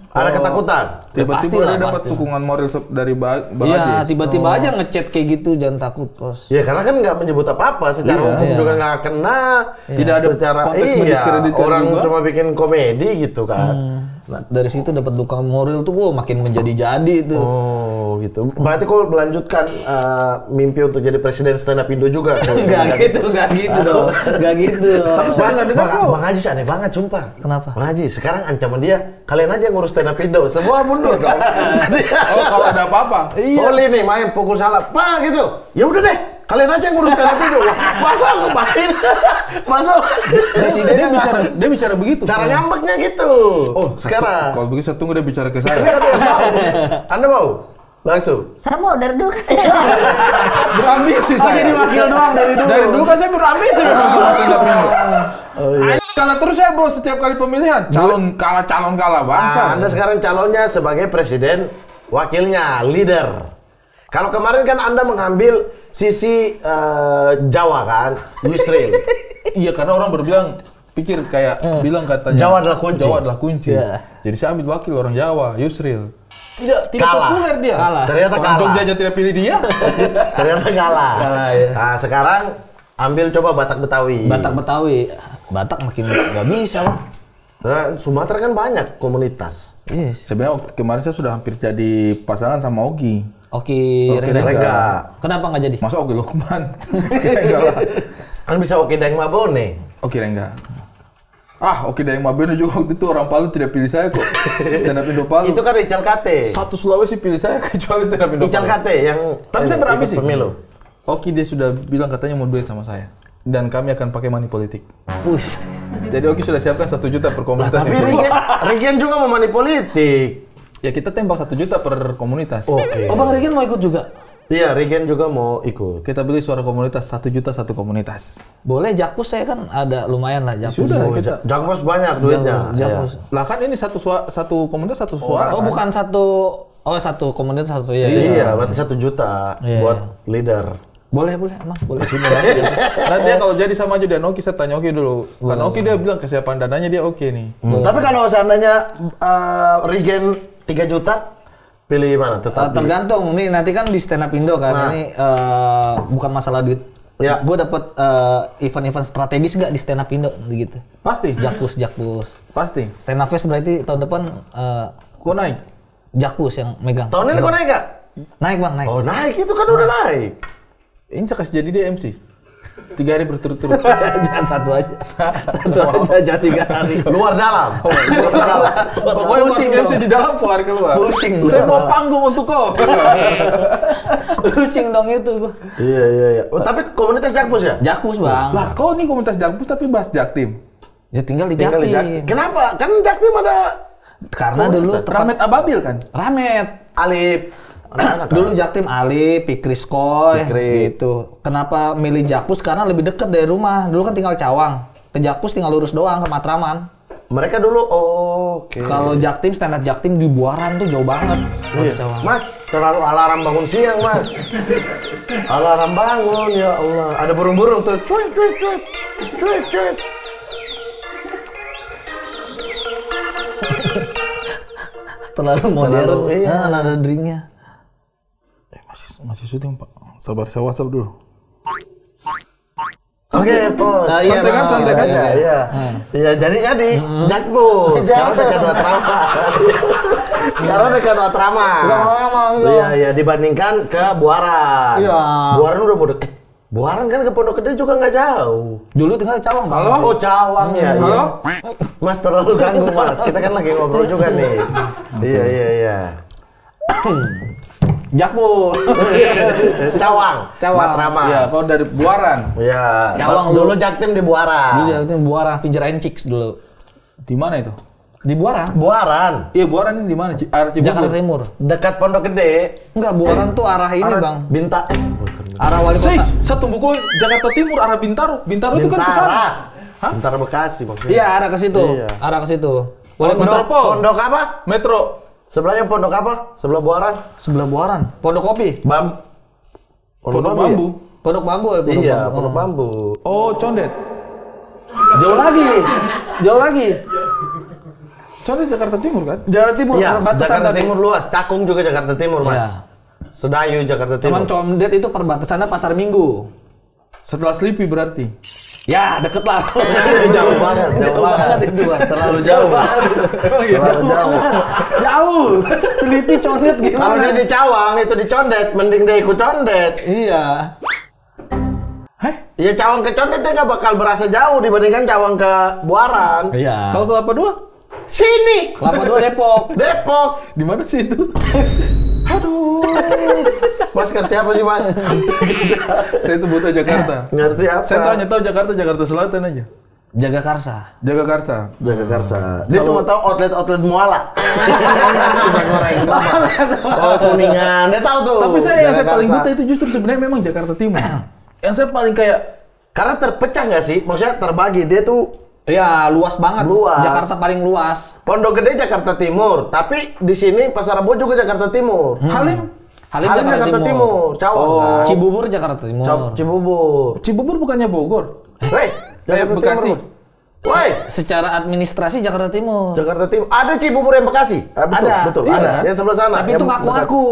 Ada ketakutan. tiba-tiba pastilah, dia dapat pasti. dukungan moral dari Bang Iya, Ajis. tiba-tiba aja ngechat kayak gitu, jangan takut Pos. Ya karena kan nggak menyebut apa-apa, secara Iya, hukum iya. juga nggak kena. Tidak ada secara konteks mendiskreditkan orang juga. cuma bikin komedi gitu kan. Nah, dari situ dapat dukungan moral tuh, makin menjadi-jadi tuh. Oh gitu. Berarti kau melanjutkan mimpi untuk jadi presiden stand up Indo juga? Enggak gitu dong. Enggak gitu. Tapi saya nggak dengar kok. Bang Haji aneh banget, sumpah. Kenapa? Bang Haji, sekarang ancaman dia, kalian aja yang ngurus stand up Indo. Semua mundur dong. Jadi, Oh, kalau ada apa-apa. Oli nih main pukul salah, Pak gitu. Ya udah deh, kalian aja yang ngurus stand up Indo. Masa aku main? Masa? Dia bicara begitu. Cara ngambeknya gitu. Oh, sekarang. Kalau begitu saya tunggu dia bicara ke saya. Anda mau? Langsung. Saya mau dari dulu. Berambisi saya. Jadi wakil doang dari dulu. Dari dulu kan saya berambisi masuk stand up Indo. Kalah terus saya bos setiap kali pemilihan. Calon kalah bangsa. Nah, Anda sekarang calonnya sebagai presiden, wakilnya leader. Kalau kemarin kan Anda mengambil sisi Jawa kan, Yusril. Iya, karena orang pikir kayak bilang katanya Jawa adalah kunci. Jawa adalah kunci. Iya. Jadi saya ambil wakil orang Jawa, Yusril. Tidak Kalah. populer dia. Ternyata Orang kalah. Jogja aja tidak pilih dia. Ternyata kalah. Kalah, ya. Nah, sekarang ambil coba Batak Betawi. Batak Betawi. Batak makin nggak bisa Bang. Nah, Sumatera kan banyak komunitas. Yes. Sebenarnya kemarin saya sudah hampir jadi pasangan sama Ogi. Oke, Oke, Rega. Rega. Kenapa nggak jadi? Masa Ogi Lukman? Enggak lah. Kan bisa oke Deng Mabone. Oki Rengga. Oki Dayang Mabeno juga waktu itu orang Palu tidak pilih saya kok. Stand up Indo Palu. Itu kan Ical Kate. Satu Sulawesi pilih saya kecuali stand up Indo Ical Palu. Kate yang Tapi saya berambisi. ikut pemilu. Oki dia sudah bilang katanya mau duet sama saya. Dan kami akan pakai money politik. Us. Jadi Oki sudah siapkan 1 juta per komunitas. Tapi yang kedua. Regen juga mau money politik. Ya kita tembak 1 juta per komunitas. Oke. Oh Bang Regen mau ikut juga? Iya, Regen juga mau ikut. Kita beli suara komunitas 1 juta 1 komunitas. Boleh, Jakpus saya kan ada lumayan lah Jakpus. Sudah. Oh, kita- Jakpos banyak duitnya. Jakpus. Lah kan ini satu komunitas satu suara. Oh kan? bukan satu komunitas satu ya. Iya, berarti 1 juta Iya, buat leader. Boleh, emang boleh. Nanti ya kalau jadi sama aja dia Oki, saya tanya Oki dulu. Karena Oki dia bilang kesiapan dananya dia oke nih. Tapi kalau seandainya regen 3 juta, pilih mana? Tetap Tergantung nih, nanti kan di stand up Indo kan, ini bukan masalah duit. Ya. Gue dapet event-event strategis nggak di stand up Indo gitu. Pasti. Jakpus. Pasti. Stand up Fest berarti tahun depan Kok naik? Jakpus yang megang. Tahun ini kok naik gak? Naik bang, naik. Oh naik, itu kan udah naik. Ini saya kasih jadi dia MC. 3 hari berturut-turut. Jangan satu aja. Satu aja 3 hari. Luar dalam. Pokoknya Pusing MC dong. di dalam keluar. Pusing. Saya mau panggung untuk kau. Pusing dong itu gua. Iya. Oh, tapi komunitas Jakpus ya? Jakpus bang. Lah, kau nih komunitas Jakpus tapi bahas Jaktim. Ya tinggal di Tinggal di Jaktim. Kenapa? Kan Jaktim ada Karena dulu Ramet Ababil kan? Ramet. Alip. Anak-anak Dulu Jaktim Ali, Pikri Skoy, gitu. Kenapa milih Jakpus? Karena lebih dekat dari rumah. Dulu kan tinggal Cawang. Ke Jakpus tinggal lurus doang ke Matraman. Mereka dulu, oke. Kalau Jaktim, stand up Jaktim di Buaran tuh jauh banget. Iya. Mas, terlalu alarm bangun siang, Mas. Alarm bangun, ya Allah. Ada burung-burung tuh. Cuit. Terlalu modern. Iya. Nada drinknya. Masih syuting, Pak. Sabar, saya WhatsApp dulu. Oke, Bos. Nah, iya, Santai kan, Bang. santai kan? Iya. Iya, jadi Jakpus. Sekarang dekat Watrama. Sekarang dekat Watrama. Iya, dibandingkan ke Buaran. Iya. Buaran udah mau deket. Buaran kan ke Pondok Gede juga nggak jauh. Dulu tinggal di Cawang. Bang. Halo? Oh, Cawang ya. Iya. Halo? Mas terlalu ganggu, Mas. Kita kan lagi ngobrol juga nih. Iya. Jakpus. Cawang. Matrama. Iya, kau dari Buaran. Iya. Cawang Dulu Jaktim di Buaran. Dulu Jaktim Buaran, Finger and Chicks dulu. Di mana itu? Di Buaran. Buaran. Iya, Buaran ini di mana? Arah Cibubur. Jakarta Timur. Dekat Pondok Gede. Enggak, Buaran tuh arah ini, Arah Bang. Bintang. Arah wali Saya kota. satu buku Jakarta Timur arah Bintaro. Bintaro itu kan ke sana. Bintara. Hah? Bintara Bekasi maksudnya. Iya, arah ke situ. Iya. Arah ke situ. Wali kota Metropol. Pondok apa? Metro. Sebelahnya Pondok apa? Sebelah Buaran. sebelah Buaran. Pondok Kopi. Pondok Bambu Bambu. Pondok Bambu ya, Pondok Iya, Bambu. Pondok Bambu. Oh, Condet. Jauh lagi. Jauh lagi. Condet Jakarta Timur kan? Jakarta Timur, Iya, perbatasan Jakarta tadi. Timur luas. Cakung juga Jakarta Timur, Mas. Iya. Sedayu Jakarta Timur. Cuman Condet itu perbatasannya Pasar Minggu. Setelah Sleepy berarti. Ya, deket lah. jauh banget. itu, Bang. Terlalu jauh. Oh iya. Terlalu jauh. Jauh. Selipi Condet Kalau gimana? dia di Cawang itu di Condet, mending dia ikut Condet. Iya. Heh? Ya Cawang ke Condet dia nggak bakal berasa jauh dibandingkan Cawang ke Buaran. Iya. Kalau Kelapa Dua? Sini. Kelapa Dua Depok. Depok. Di mana sih itu? Aduh. Mas ngerti apa sih, Mas? Saya itu buta Jakarta. Ngerti apa? Saya tuh hanya tahu Jakarta Selatan aja. Jaga Karsa. Jaga Karsa. Jaga Karsa. Dia cuma tahu outlet Muala. Pisang goreng. Oh, Kuningan. Dia tahu tuh. Tapi yang saya Jaga paling Karsa. buta itu justru sebenarnya memang Jakarta Timur. Yang saya paling kayak Karena terpecah nggak sih? Maksudnya terbagi. Dia tuh Iya, luas banget. Luas. Jakarta paling luas. Pondok Gede Jakarta Timur, tapi di sini Pasar Rebo juga Jakarta Timur. Halim. Halim Jakarta Timur, Cawang. kan? Cibubur Jakarta Timur. Cibubur. Cibubur bukannya Bogor. Hei, Jakarta Bekasi. Timur. Woi, Secara administrasi Jakarta Timur. Jakarta Timur. Ada Cibubur yang Bekasi? Betul, Ada. betul. Iya, Ada. kan? Yang sebelah sana. Tapi yang itu ngaku-ngaku.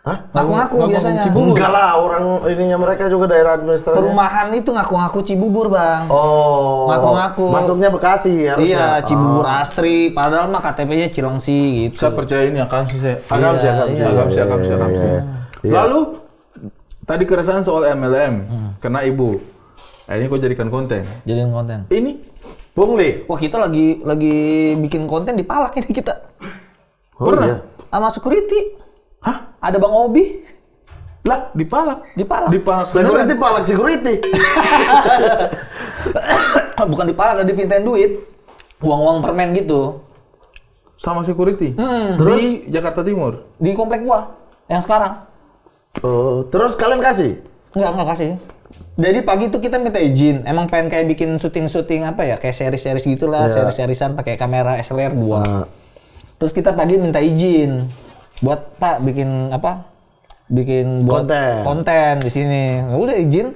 Hah? Ngaku-ngaku biasanya. Cibubur. Enggak lah, orang ininya mereka juga daerah administrasi. Perumahan itu ngaku-ngaku Cibubur, Bang. Oh. Ngaku-ngaku. Masuknya Bekasi harusnya. Iya, Cibubur Asri. Padahal mah KTP-nya Cilengsi gitu. Saya percaya ini akan sih saya. Agam sih. Agam sih. Iya. Lalu tadi keresahan soal MLM kena ibu. Ini kok jadikan konten. Jadiin konten. Ini Pungli. Wah, kita lagi bikin konten di Palak ini kita. Oh, Pernah? iya. Sama security. Hah? Ada Bang Obi Lah, di Palak. di Palak. Di Palak. Security palak security. Bukan di Palak, ada dipintain duit. Uang-uang permen gitu. Sama security. Terus? Di Jakarta Timur. Di komplek gua yang sekarang. Oh, terus kalian kasih? Enggak kasih. Jadi pagi itu kita minta izin. Emang pengen kayak bikin syuting-syuting apa ya? Kayak series-series gitulah, series-seriesan pakai kamera SLR 2. Terus kita pagi minta izin buat Pak bikin apa? bikin buat Konten. konten di sini. Ya udah izin.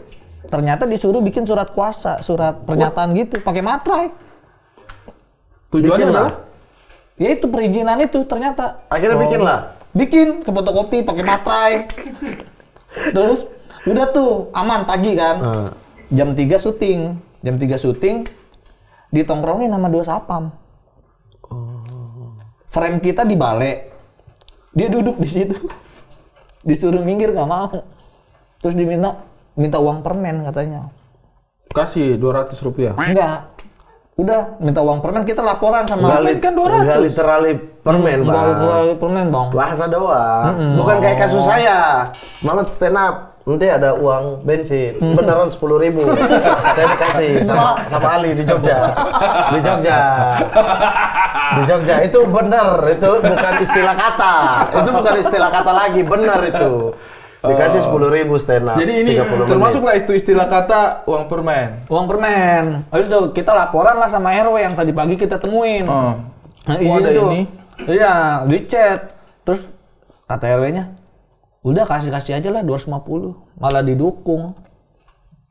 Ternyata disuruh bikin surat kuasa, surat pernyataan gitu, pakai materai. Tujuannya Bikin lah. adalah Ya itu perizinan itu ternyata. Akhirnya bikin lah. Bikin ke fotokopi pakai materai. Terus udah tuh aman pagi kan. Jam 3 syuting. Jam 3 syuting ditongkrongin sama 2 satpam. Frame kita dibalik. Dia duduk di situ. Disuruh minggir nggak mau. Terus minta uang permen katanya. kasih 200 rupiah. Enggak. Udah minta uang permen, kita laporan sama kan 200. Enggak literally permen, Bang. Enggak permen, Bang. Bahasa doang. Bukan kayak kasus saya. Mamat stand up. Nanti ada uang bensin. Beneran 10.000. Saya dikasih sama Ali di Jogja. Di Jogja. Di Jogja. Itu bener. Itu bukan istilah kata. Itu bukan istilah kata lagi. Bener itu. Dikasih 10.000 stand up. Jadi ini 30 menit. termasuklah itu istilah kata uang permen. Uang permen. Habis itu kita laporan lah sama RW yang tadi pagi kita temuin. Oh. Nah, Oh, ada itu. ini. Iya, di chat. Terus kata RW-nya, udah kasih aja lah 250. Malah didukung.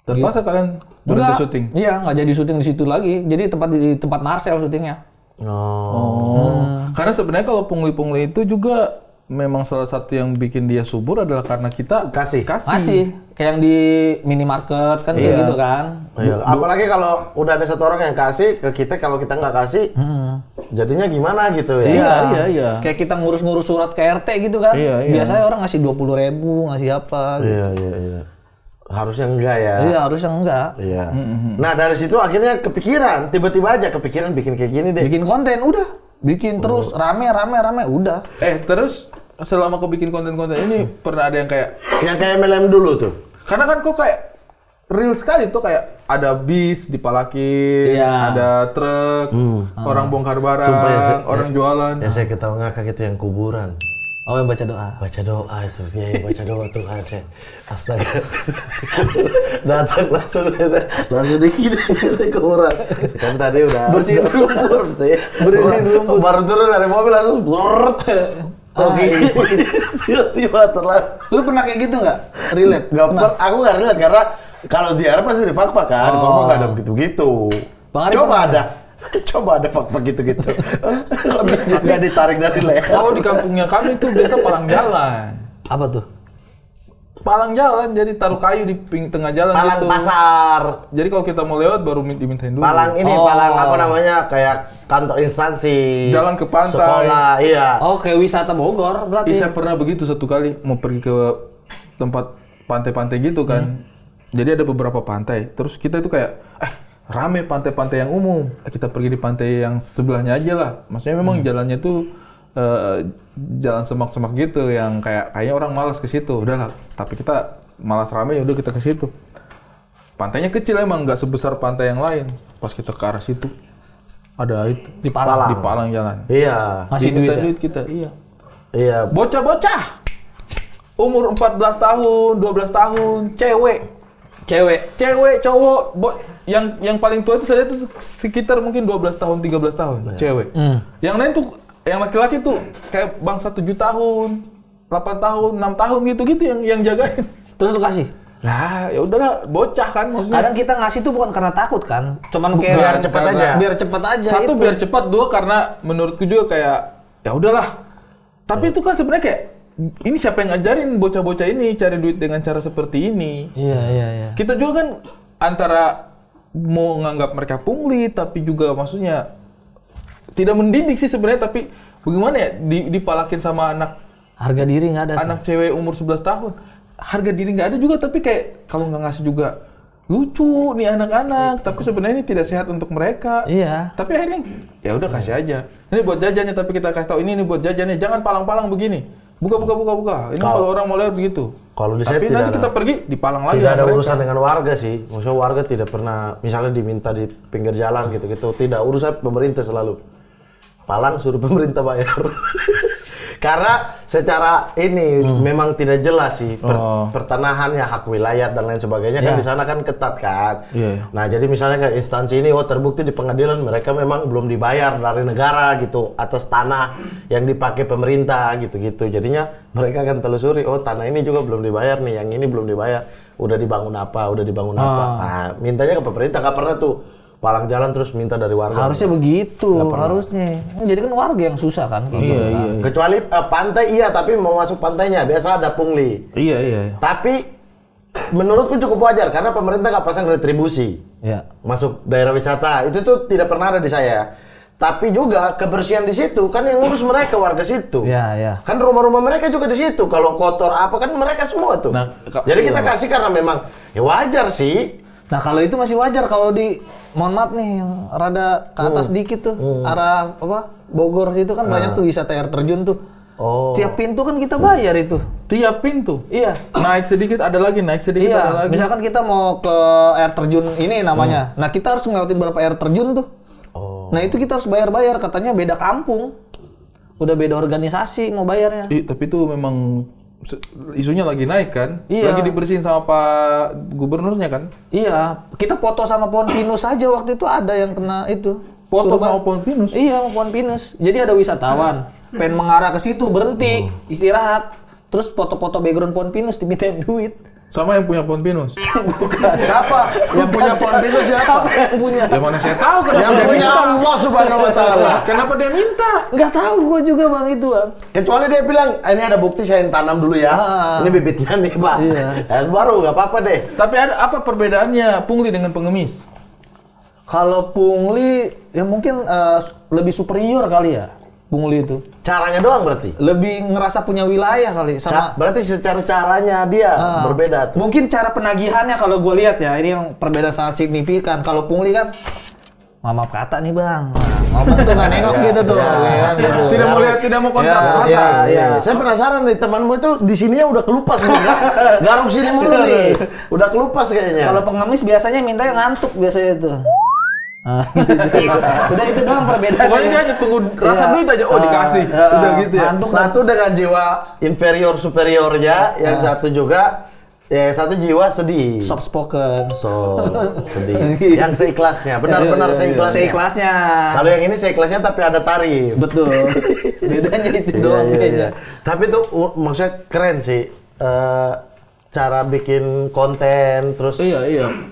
Terpaksa kalian berhenti syuting. Iya, nggak jadi syuting di situ lagi. Jadi di tempat Marcel syutingnya. Oh. Karena sebenarnya kalau pungli-pungli itu juga memang salah satu yang bikin dia subur adalah karena kita Kasih. Masih kayak yang di minimarket kan kayak gitu kan. Iya. Apalagi kalau udah ada satu orang yang kasih ke kita, kalau kita nggak kasih, jadinya gimana gitu ya? Iya. Kayak kita ngurus-ngurus surat ke RT gitu kan. Iya. Biasanya orang ngasih 20.000, ngasih apa gitu. Iya. Harusnya enggak ya. Iya, harusnya enggak. Iya. Nah dari situ akhirnya kepikiran, tiba-tiba aja kepikiran bikin kayak gini deh. Bikin konten udah. Bikin terus rame udah. Terus selama kau bikin konten-konten ini pernah ada yang kayak Yang kayak MLM dulu tuh. karena kan kok kayak real sekali tuh, kayak ada bis dipalakin, Iya. ada truk, orang bongkar barang, Sumpah ya, orang jualan. Ya saya ketawa ngakak itu yang kuburan. Oh, yang baca doa. Baca doa itu, ya baca doa tuh kan saya. Astaga. Datang langsung dikit kuburan. Kan tadi udah Bersihin rumput. Bersihin rumput. Baru turun dari mobil langsung blurt. Oke. Tiba-tiba telah. Lu pernah kayak gitu nggak? Relate? Aku nggak relate karena kalau ziarah pasti di fakta kan. Di fakta nggak ada begitu-gitu. Bang Ari Coba pernah ada. Coba ada fakta gitu-gitu. Habis juga ditarik dari leher. Kalau di kampungnya kami itu biasa palang jalan. Apa tuh? Palang jalan, jadi taruh kayu di tengah jalan Palang gitu. pasar. Jadi kalau kita mau lewat baru dimintain dulu. Palang ini, Oh. palang apa namanya? Kayak kantor instansi. Jalan ke pantai. Sekolah, iya. Oh, kayak wisata Bogor berarti. Saya pernah begitu satu kali mau pergi ke tempat pantai-pantai gitu kan. Jadi ada beberapa pantai. Terus kita itu kayak rame pantai-pantai yang umum. Kita pergi di pantai yang sebelahnya aja lah. Maksudnya memang jalannya tuh jalan semak-semak gitu yang kayaknya orang malas ke situ. Udahlah, tapi kita malas rame ya udah kita ke situ. Pantainya kecil emang, nggak sebesar pantai yang lain. Pas kita ke arah situ ada itu Di Palang. di palang jalan. Iya. Masih Diminta duit ya? duit kita, iya. Iya. Bocah-bocah umur 14 tahun, 12 tahun, cewek, cowok, yang paling tua itu saya tuh sekitar mungkin 12 tahun, 13 tahun, cewek. Yang lain tuh, yang laki-laki tuh kayak bangsa 7 tahun, 8 tahun, 6 tahun gitu-gitu yang jagain. Terus lu kasih? Lah, ya udahlah, bocah kan maksudnya. Kadang kita ngasih tuh bukan karena takut kan, cuman kayak Biar cepet aja. Biar cepet aja. Satu itu. biar cepat, dua karena menurutku juga kayak ya udahlah. Tapi itu kan sebenarnya kayak ini siapa yang ngajarin bocah-bocah ini cari duit dengan cara seperti ini? Iya. Kita juga kan antara mau nganggap mereka pungli tapi juga maksudnya tidak mendidik sih sebenarnya, tapi bagaimana ya dipalakin sama Harga diri nggak ada. anak cewek umur 11 tahun. Harga diri nggak ada juga, tapi kayak kalau nggak ngasih juga lucu nih anak-anak, tapi sebenarnya ini tidak sehat untuk mereka. Iya. Tapi akhirnya ya udah kasih aja. Ini buat jajannya, tapi kita kasih tahu ini buat jajannya. Jangan palang-palang begini. Buka. Ini kalau orang mau lihat begitu. Kalau di saya Tapi tidak nanti ada. kita pergi dipalang lagi. Tidak sama ada mereka. urusan dengan warga sih. Maksudnya warga tidak pernah, misalnya diminta di pinggir jalan gitu-gitu. Tidak, urusan pemerintah selalu. Palang suruh pemerintah bayar. Karena secara ini memang tidak jelas sih pertanahannya, hak wilayah dan lain sebagainya kan di sana kan ketat kan. Nah, jadi misalnya kayak instansi ini terbukti di pengadilan mereka memang belum dibayar dari negara gitu atas tanah yang dipakai pemerintah gitu-gitu. Jadinya mereka akan telusuri, tanah ini juga belum dibayar nih, yang ini belum dibayar. Udah dibangun apa? Nah, mintanya ke pemerintah, nggak pernah tuh palang jalan terus minta dari warga. Harusnya begitu, harusnya. Jadi kan warga yang susah kan kayak gitu. Kecuali pantai tapi mau masuk pantainya biasa ada pungli. Iya. Tapi menurutku cukup wajar karena pemerintah nggak pasang retribusi. Masuk daerah wisata itu tuh tidak pernah ada di saya. Tapi juga kebersihan di situ kan yang ngurus mereka warga situ. Kan rumah-rumah mereka juga di situ. Kalau kotor apa kan mereka semua tuh. Nah, jadi kita kasih karena memang ya wajar sih. Nah, kalau itu masih wajar. Kalau mohon maaf nih, yang rada ke atas dikit tuh, arah Bogor situ kan banyak tuh wisata air terjun tuh. Tiap pintu kan kita bayar itu. Tiap pintu? Iya. Naik sedikit ada lagi, ada lagi. Misalkan kita mau ke air terjun ini namanya. Nah, kita harus ngelewatin berapa air terjun tuh. Nah, itu kita harus bayar-bayar. Katanya beda kampung. Udah beda organisasi mau bayarnya. Tapi itu memang isunya lagi naik kan? Iya. Lagi dibersihin sama Pak Gubernurnya kan? Iya. Kita foto sama pohon pinus aja waktu itu ada yang kena itu. Foto sama pohon pinus? Iya, sama pohon pinus. Jadi ada wisatawan pengen mengarah ke situ, berhenti, istirahat. Terus foto-foto background pohon pinus dimintain duit. Sama yang punya pohon pinus? Bukan. Siapa? Yang punya pohon pinus siapa? Yang punya? Ya mana saya tahu kenapa Yang dia punya minta. Allah Subhanahu wa taala. Kenapa dia minta? Nggak tahu gua juga Bang itu, Bang. Kecuali dia bilang, ini ada bukti saya yang tanam dulu ya. Ini bibitnya nih, Pak. Baru nggak apa-apa deh. Tapi ada apa perbedaannya pungli dengan pengemis? Kalau pungli ya mungkin lebih superior kali ya. Pungli itu. Caranya doang berarti? Lebih ngerasa punya wilayah kali sama. Berarti secara caranya dia berbeda tuh. Mungkin cara penagihannya kalau gue lihat ya, ini yang perbedaan sangat signifikan. Kalau pungli kan maaf kata nih Bang. Ngomong tuh nggak nengok gitu tuh. Gitu. Tidak mau lihat, tidak mau kontak mata. Iya. Saya penasaran nih, temanmu itu di sininya udah kelupas nih. Garuk sini mulu nih. Udah kelupas kayaknya. Kalau pengemis biasanya mintanya ngantuk biasanya itu. Udah itu doang perbedaan. Pokoknya dia hanya tunggu rasa duit aja, dikasih. Udah gitu ya. Satu dengan jiwa inferior superiornya, yang satu juga satu jiwa sedih. Soft spoken. Sedih. Yang seikhlasnya, benar-benar seikhlasnya. Seikhlasnya. Kalau yang ini seikhlasnya tapi ada tarif. Betul. Bedanya itu doang kayaknya. Tapi itu maksudnya keren sih. Cara bikin konten terus. Iya.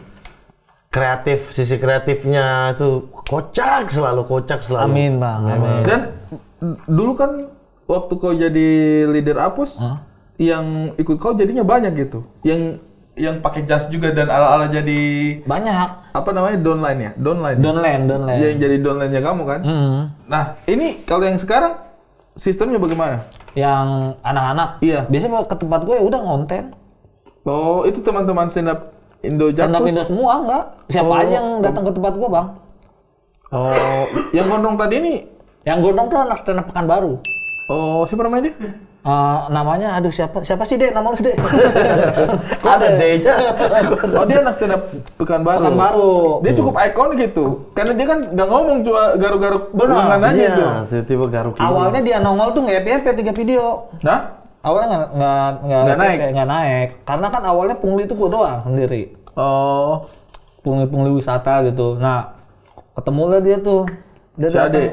Kreatif, sisi kreatifnya tuh kocak selalu. Amin Bang, amin. Dan dulu kan waktu kau jadi leader Apus, yang ikut kau jadinya banyak gitu. Yang pakai jas juga dan ala-ala jadi banyak. Apa namanya? Downline ya? Downline. Yang jadi downline-nya kamu kan? Nah, ini kalau yang sekarang sistemnya bagaimana? Yang anak-anak? Iya. Biasanya ke tempat gue ya udah ngonten. Oh, itu teman-teman stand up Indo Jakpus? Stand up Indo semua enggak. Siapa aja yang datang ke tempat gue Bang? Oh, yang gondrong tadi ini? Yang gondrong tuh anak stand up Pekanbaru. Oh, siapa namanya dia? Namanya, aduh siapa sih Dek? Nama lu Dek? Ada D-nya. Oh, dia anak stand up Pekanbaru. Dia cukup ikon gitu. Karena dia kan nggak ngomong, cuma garuk-garuk lengan aja tuh. Tiba-tiba garuk. Awalnya dia nongol tuh nge-FYP 3 video. Nah? Awalnya nggak naik. Karena kan awalnya pungli itu gue doang sendiri. Oh. Pungli wisata gitu. Nah, ketemulah dia tuh. Dia Ade.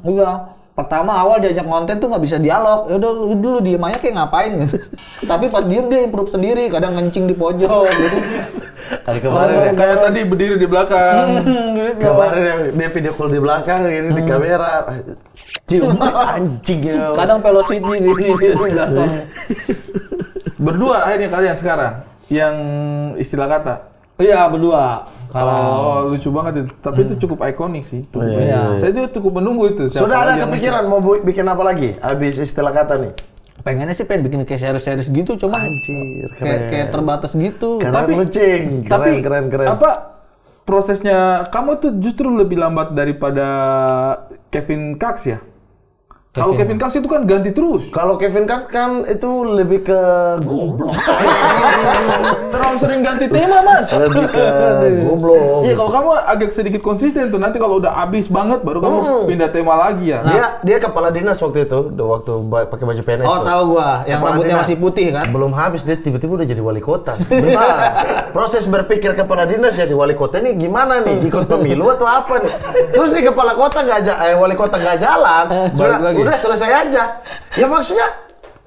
Iya. Pertama awal diajak konten tuh nggak bisa dialog. Ya udah dulu diem aja kayak ngapain gitu. Tapi pas diem dia improve sendiri, kadang ngencing di pojok gitu. Kemarin kayak tadi berdiri di belakang. Kemarin dia video call di belakang gini di kamera. Cium anjing ya. Kadang velocity di belakang. Berdua akhirnya kalian sekarang yang istilah kata. Iya, berdua. Oh, lucu banget itu. Tapi itu cukup ikonik sih. Iya. Saya juga cukup menunggu itu. Sudah ada kepikiran mau bikin apa lagi habis istilah kata nih? Pengennya sih pengen bikin kayak series-series gitu, cuma kayak terbatas gitu. Tapi keren. Apa prosesnya kamu tuh justru lebih lambat daripada Kevin Cox ya? Kalau Kevin Kars itu kan ganti terus. Kalau Kevin Kars kan itu lebih ke goblok. Terlalu sering ganti tema, Mas. Lebih ke goblok. Iya, kalau kamu agak sedikit konsisten tuh, nanti kalau udah habis banget baru kamu pindah tema lagi ya. Dia kepala dinas waktu itu, waktu pakai baju PNS. Oh, tuh. tahu gua, yang Kepala rambutnya dinas. masih putih kan? Belum habis dia tiba-tiba udah jadi wali kota. Bentar. Proses berpikir kepala dinas jadi wali kota ini gimana nih? Ikut pemilu atau apa nih? Terus nih kepala kota wali kota nggak jalan. Udah selesai aja. Ya maksudnya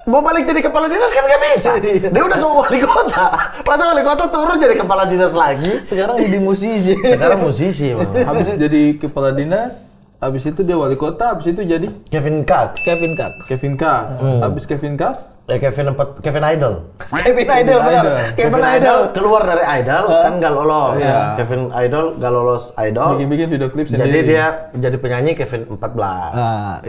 mau balik jadi kepala dinas kan nggak bisa. Dia udah ke wali kota. Masa wali kota turun jadi kepala dinas lagi? Sekarang jadi musisi. Sekarang musisi, Bang. Habis jadi kepala dinas, habis itu dia wali kota, habis itu jadi Kevin Kars. Kevin Kars. Kevin Kars. Habis Kevin Kars, Kevin Idol. Kevin Idol, benar. Kevin Idol keluar dari Idol kan nggak lolos. Iya. Kevin Idol nggak lolos Idol. bikin video klip Jadi sendiri. dia jadi penyanyi Kevin 14. Nah,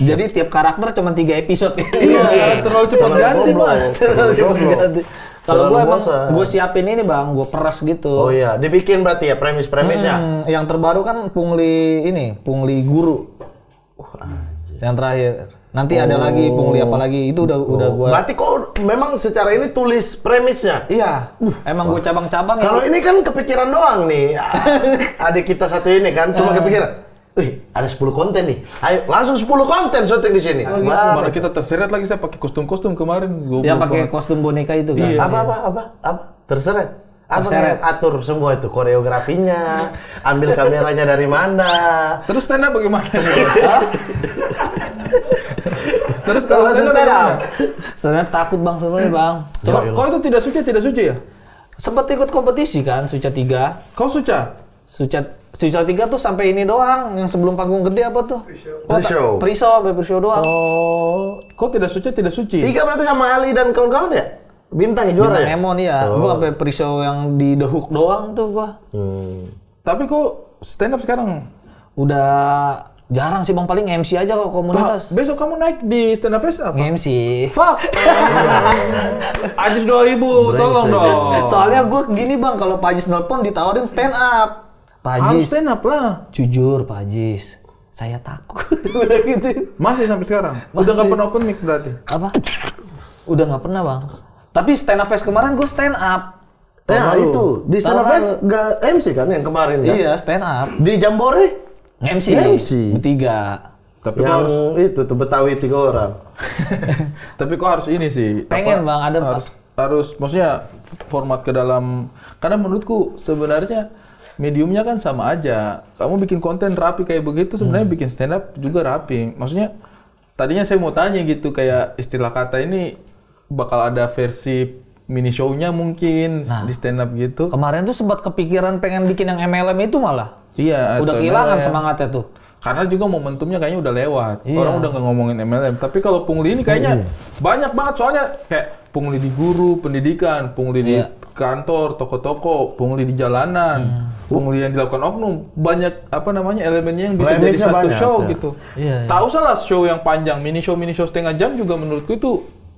jadi tiap karakter cuma 3 episode. Iya, terlalu cepat ganti, Mas. Terlalu cepat ganti. Kalau Terlalu gue emang bosan. gue siapin ini bang, gue peras gitu. Oh iya, dibikin berarti ya premis-premisnya. Yang terbaru kan pungli guru. Yang terakhir. Nanti ada lagi pungli apa lagi? Itu udah gue. Berarti kok memang secara ini tulis premisnya. Iya. Emang gue cabang-cabang ya. Kalau ini kan kepikiran doang nih. Adik kita satu ini kan cuma kepikiran. Wih, ada 10 konten nih. Ayo, langsung 10 konten syuting di sini. Mana kita terseret lagi, saya pakai kostum-kostum kemarin. Yang pakai kostum boneka itu kan. Iya. Apa? Terseret. Apa Terseret. yang atur semua itu koreografinya, ambil kameranya dari mana. Terus stand up bagaimana? Terus Kalau kalau stand up stand up. bagaimana? Sebenarnya takut bang sebenarnya bang. Kau itu tidak suci ya? Sempat ikut kompetisi kan, Suca 3. Kau suca? Suca 3 tuh sampai ini doang, yang sebelum panggung gede apa tuh? Pre-show. Pre-show doang. Oh, kau tidak suci, tidak suci. 3 berarti sama Ali dan kawan-kawan ya? Bintang ya juara Bintang ya? Emon ya. Gua sampai pre-show yang di The Hook doang tuh gua. Tapi kau stand up sekarang? Udah jarang sih bang, paling MC aja kalau komunitas. Besok kamu naik di stand up fest apa? MC. Fuck. Ajis 2000, tolong dong. Soalnya gua gini bang, kalau Pak Ajis nelpon ditawarin stand up. Pak Harus Ajis, stand up lah. jujur Pak Ajis, saya takut. Udah gitu. Masih sampai sekarang? Udah nggak pernah open mic berarti? Apa? Udah nggak pernah bang. Tapi stand up fest kemarin gue stand up. Ya itu, di Stand Up Tahun Fest nggak MC kan yang kemarin kan? Iya stand up. Di Jambore MC. MC. Bertiga. Tapi kau yang harus, itu tuh Betawi 3 orang. tapi kau harus ini sih. Pengen bang ada Harus, maksudnya format ke dalam. Karena menurutku sebenarnya mediumnya kan sama aja. Kamu bikin konten rapi kayak begitu, sebenarnya bikin stand up juga rapi. Maksudnya tadinya saya mau tanya gitu, kayak istilah kata ini bakal ada versi mini show-nya mungkin di stand up gitu. Kemarin tuh sempat kepikiran pengen bikin yang MLM itu malah. Iya. Udah atau kehilangan MLM. semangatnya tuh. Karena juga momentumnya kayaknya udah lewat. Iya. Orang udah nggak ngomongin MLM. Tapi kalau pungli ini kayaknya banyak banget, soalnya kayak pungli di guru, pendidikan, pungli di kantor, toko-toko, pungli di jalanan, pungli yang dilakukan oknum. Banyak elemennya yang bisa jadi Premisnya satu banyak, show ya. gitu. Iya, iya. Tahu salah show yang panjang, mini show setengah jam juga menurutku itu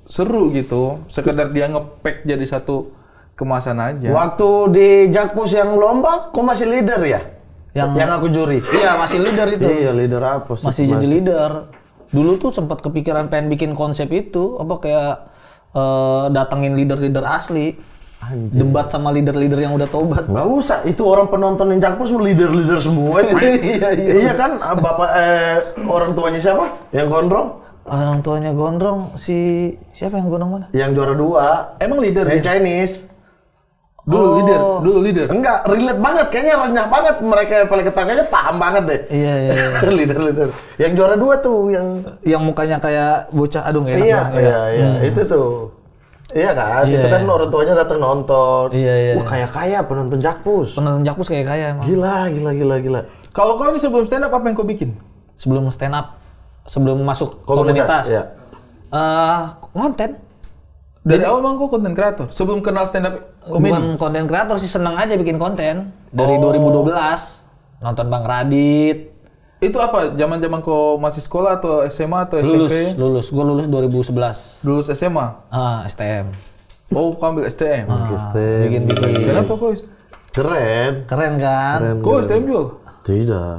seru gitu. Sekedar dia nge-pack jadi satu kemasan aja. Waktu di Jakpus yang lomba, kok masih leader ya? Yang aku juri. Iya masih leader itu. Iya, leader apa sih? Masih jadi leader. Dulu tuh sempat kepikiran pengen bikin konsep itu, apa kayak datengin leader-leader asli. Debat sama leader-leader yang udah tobat. Nggak usah, itu orang penonton yang Jakpus leader-leader semua itu. Iya kan, bapak orang tuanya siapa? Yang gondrong? Orang tuanya gondrong siapa yang gondrong mana? Yang juara 2. Emang leader Yang ya? Chinese. Dulu leader. Enggak, relate banget, kayaknya renyah banget mereka paling ketangkanya paham banget deh. Iya. leader. Yang juara 2 tuh Yang mukanya kayak bocah, aduh nggak enak. iya, banget, ya. iya, itu tuh. Iya kan, Iya, itu kan iya. orang tuanya datang nonton. Iya. Wah, kaya penonton Jakpus. Penonton Jakpus kayak kaya emang. Gila. Kalau kau ini sebelum stand up apa yang kau bikin? Sebelum stand up, sebelum masuk Komunitas, komunitas, iya. konten. Dari awal emang kau konten kreator? Sebelum kenal stand up komedi? Bukan konten kreator sih, seneng aja bikin konten. Dari 2012 nonton Bang Radit. Itu apa? Zaman-zaman kau masih sekolah atau SMA atau SMP? Lulus. Gue lulus 2011. Lulus SMA? STM. Oh, kau ambil STM? Bikin. Kenapa kau? Keren. Keren kan? Kau STM juga? Tidak.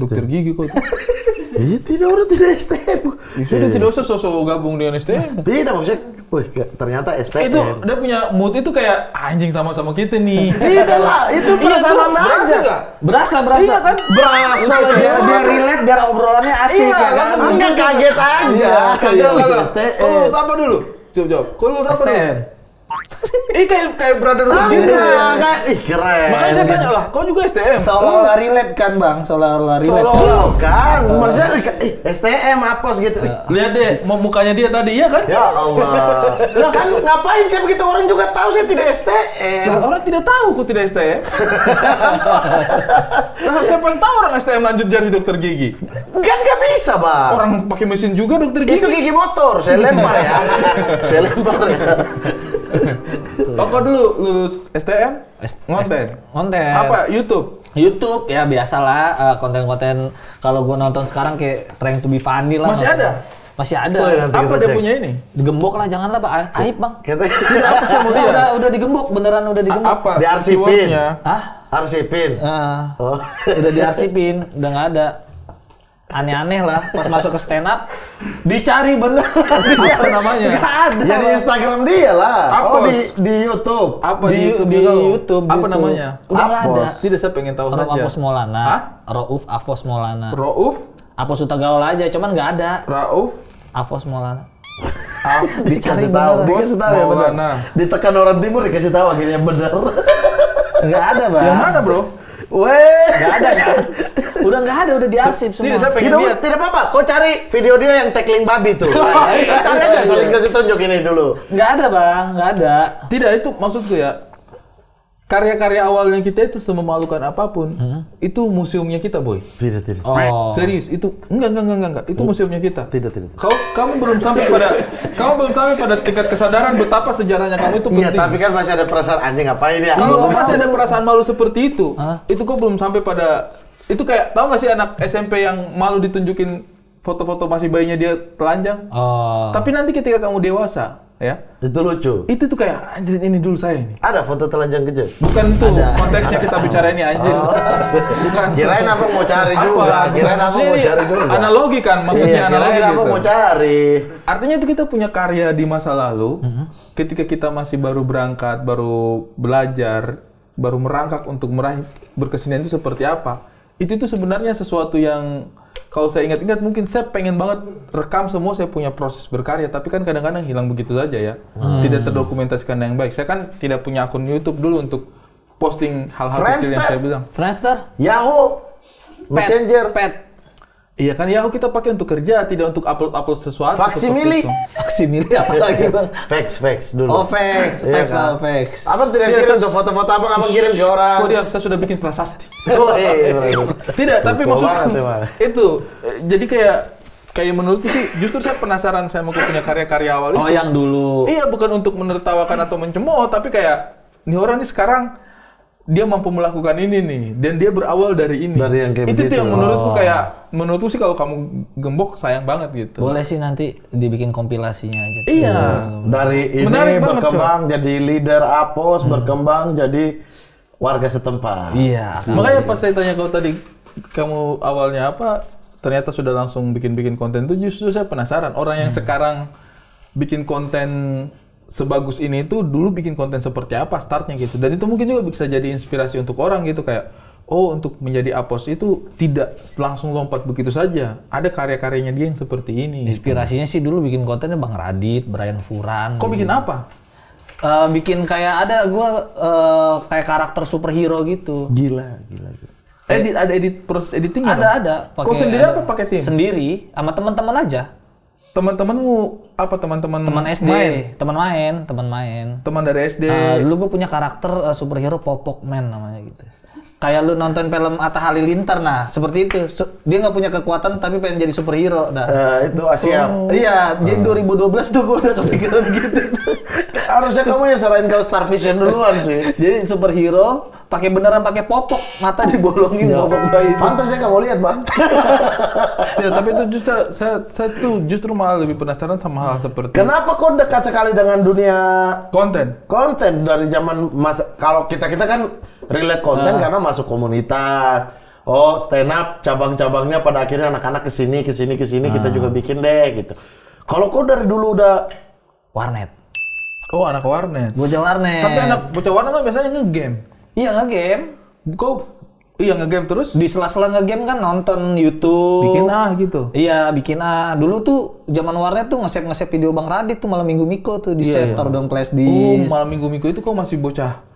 Dokter gigi kau tuh. Iya tidak, orang tidak STM. Ya sudah, tidak usah sosok gabung dengan STM. Tidak maksudnya, wih ternyata STM. Itu dia punya mood itu kayak anjing sama-sama kita nih. Tidak lah, itu perasaan berasa aja. nggak? Berasa. Iya kan? Berasa lah dia. Biar relate, biar obrolannya asik Iya, ya kan. langsung Enggak kaget aja. Kaget Kalau STM. Kau lulus apa dulu? Jawab. Kau lulus apa dulu? STM. Kayak brotherhood gitu. Enggak, ih keren. Makanya saya tanya lah, kau juga STM? Seolah-olah relate kan bang, seolah-olah relate. Seolah-olah. Kan, maksudnya STM apos gitu. Lihat deh, mukanya dia tadi, iya kan? Ya Allah. Lah kan ngapain saya begitu, orang juga tahu saya tidak STM. Lah, orang tidak tahu kok tidak STM. Nah, siapa yang tahu orang STM lanjut jadi dokter gigi? Kan nggak bisa, Bang. Orang pakai mesin juga dokter gigi. Itu gigi motor, saya lempar ya. Saya lempar ya. Oh, kau dulu lulus STM? Ngonten? Konten. Apa? YouTube? YouTube ya biasalah konten-konten kalau gua nonton sekarang kayak Trying to be Funny lah. Masih ada? Masih ada. Oh, iya. Nanti Apa kita dia cek. punya ini? Digembok lah, janganlah Bang. Aib Bang. Katanya Apa saya mau lihat? Udah digembok, beneran udah digembok. Apa? Diarsipin. keywordnya? Hah? arsipin. Oh. Udah diarsipin, udah nggak ada. Aneh-aneh lah, pas masuk ke stand up dicari bener. Apa namanya? Nggak ada. Ya di Instagram dia lah. Apos. Oh di YouTube. Apa Di kau? YouTube. Apa gitu. namanya? Udah nggak ada. Apos. Tidak, saya pengen tahu Rauf saja. Apos Maulana. Hah? Rauf Apos Maulana. Rauf Apos Utagaul aja, cuman nggak ada. Rauf Apos Maulana. Dikasih Dicari tahu, bener. dikasih tahu ya benar. Maulana. Ditekan orang timur dikasih tahu akhirnya benar. Nggak ada Bang. yang mana, bro? Weh. Nggak ada kan? Udah nggak ada, udah diarsip Tidak, semua. saya pengen lihat. Tidak apa-apa, kau cari video dia yang tackling babi tuh. Cari aja, saling kasih tunjuk ini dulu. Nggak ada Bang, nggak ada. Tidak, itu maksudku ya. Karya-karya awalnya kita itu sememalukan apapun, itu museumnya kita, boy. Tidak. Oh. Serius, itu enggak. Itu museumnya kita. Tidak. Kamu belum sampai pada tingkat kesadaran betapa sejarahnya kamu itu Iya, penting. tapi kan masih ada perasaan anjing ngapain ya? Kalau kau masih ada perasaan malu seperti itu kau belum sampai pada itu. Kayak tahu nggak sih anak SMP yang malu ditunjukin foto-foto masih bayinya dia telanjang? Oh. Tapi nanti ketika kamu dewasa, ya, Itu lucu. itu tuh kayak anjir, ini dulu saya ini. Ada foto telanjang kecil. Bukan itu konteksnya kita bicara ini anjir. Bukan. Kirain apa mau cari juga. Kirain apa Maksudnya mau ini cari juga. Analogi kan, maksudnya Iya, analogi kirain apa gitu. mau cari. Artinya itu kita punya karya di masa lalu, ketika kita masih baru berangkat, baru belajar, baru merangkak untuk meraih berkesenian itu seperti apa. Itu tuh sebenarnya sesuatu yang kalau saya ingat-ingat mungkin saya pengen banget rekam semua saya punya proses berkarya, tapi kan kadang-kadang hilang begitu saja ya. Tidak terdokumentasikan yang baik. Saya kan tidak punya akun YouTube dulu untuk posting hal-hal kecil yang Friendster. saya bilang. Friendster? Yahoo. Messenger. Pet. Iya kan, Yahoo kita pakai untuk kerja, tidak untuk upload sesuatu. Faksimili. seperti itu. Faksimili apa lagi Bang? Fax dulu. Oh, fax. Iya Fax kan? lah, fax. Abang tidak Iya, kirim saya- tuh foto-foto abang kirim ke orang. Kok dia, saya sudah bikin prasasti. Oh, Tidak, tapi Tua maksudnya banget, Bang. itu jadi kayak menurutku sih justru saya penasaran saya mau punya karya-karya awal Oh, itu. yang dulu. Iya, bukan untuk menertawakan atau mencemooh, tapi kayak nih orang nih sekarang dia mampu melakukan ini nih dan dia berawal dari ini. Dari yang kayak itu tuh begitu. yang menurutku sih kalau kamu gembok sayang banget gitu. Boleh sih nanti dibikin kompilasinya aja. Iya. Dari ini Menarik banget, berkembang jadi leader Apos, berkembang jadi warga setempat. Iya. Makanya pas saya tanya kau tadi kamu awalnya apa, ternyata sudah langsung bikin konten tuh justru saya penasaran orang yang sekarang bikin konten sebagus ini itu dulu bikin konten seperti apa startnya gitu, dan itu mungkin juga bisa jadi inspirasi untuk orang gitu kayak oh untuk menjadi Apos itu tidak langsung lompat begitu saja, ada karya-karyanya dia yang seperti ini. Inspirasinya sih dulu bikin kontennya Bang Radit, Brian Furan. Kok bikin apa? Bikin kayak ada gua kayak karakter superhero gitu. Gila. Ada edit proses editing Ada. Kau sendiri apa pakai tim? Sendiri, sama teman-teman aja. Teman-temanmu apa teman-teman? Teman SD, teman main. Teman dari SD. Dulu gue punya karakter superhero Popok Man namanya gitu. Kayak lu nonton film Atta Halilintar, nah seperti itu. Dia nggak punya kekuatan tapi pengen jadi superhero. Nah. Itu Asia. Iya, jadi 2012 tuh gue udah kepikiran gitu. Harusnya kamu yang serahin kau Star Vision duluan sih. Jadi superhero beneran pakai popok, mata dibolongin popok bayi itu. Pantasnya kamu lihat, Bang. Ya, tapi itu justru saya tuh justru malah lebih penasaran sama hal seperti Kenapa kau dekat sekali dengan dunia konten. dari zaman masa kalau kita kan relate konten karena masuk komunitas. oh stand up cabang-cabangnya pada akhirnya anak-anak kesini kita juga bikin deh gitu. Kalau kau dari dulu udah Warnet. Oh, anak warnet. Bocah warnet. Tapi anak bocah warnet kan biasanya nge-game. Iya nge-game. Kok iya nge-game terus Di sela-sela nge-game kan nonton YouTube. bikin gitu. Iya, bikin Dulu tuh zaman warnet tuh nge-save video Bang Radit tuh malam Minggu Miko tuh di save taruh dalam flash Oh, disk. malam minggu itu kok masih bocah.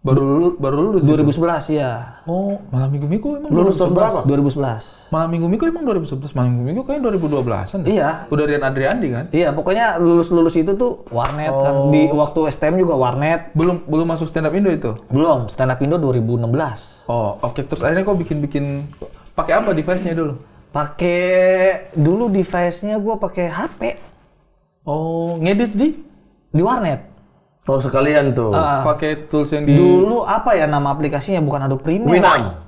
Baru lulus. 2011 ya. Oh, malam minggu emang lulus tahun berapa? 2011. Malam minggu emang 2011. Malam minggu kayaknya 2012-an. deh. Iya. Udah Rian Adriandi kan? Iya, pokoknya lulus itu tuh warnet kan. Di waktu STM juga warnet. Belum masuk stand up Indo itu. Belum, stand up Indo 2016. Oh, oke. Terus akhirnya kok bikin pakai apa device-nya dulu? Dulu device-nya gua pakai HP Oh, ngedit di warnet. oh sekalian tuh. pakai tools yang di Dulu apa ya nama aplikasinya? Bukan Adobe Premiere. Winamp.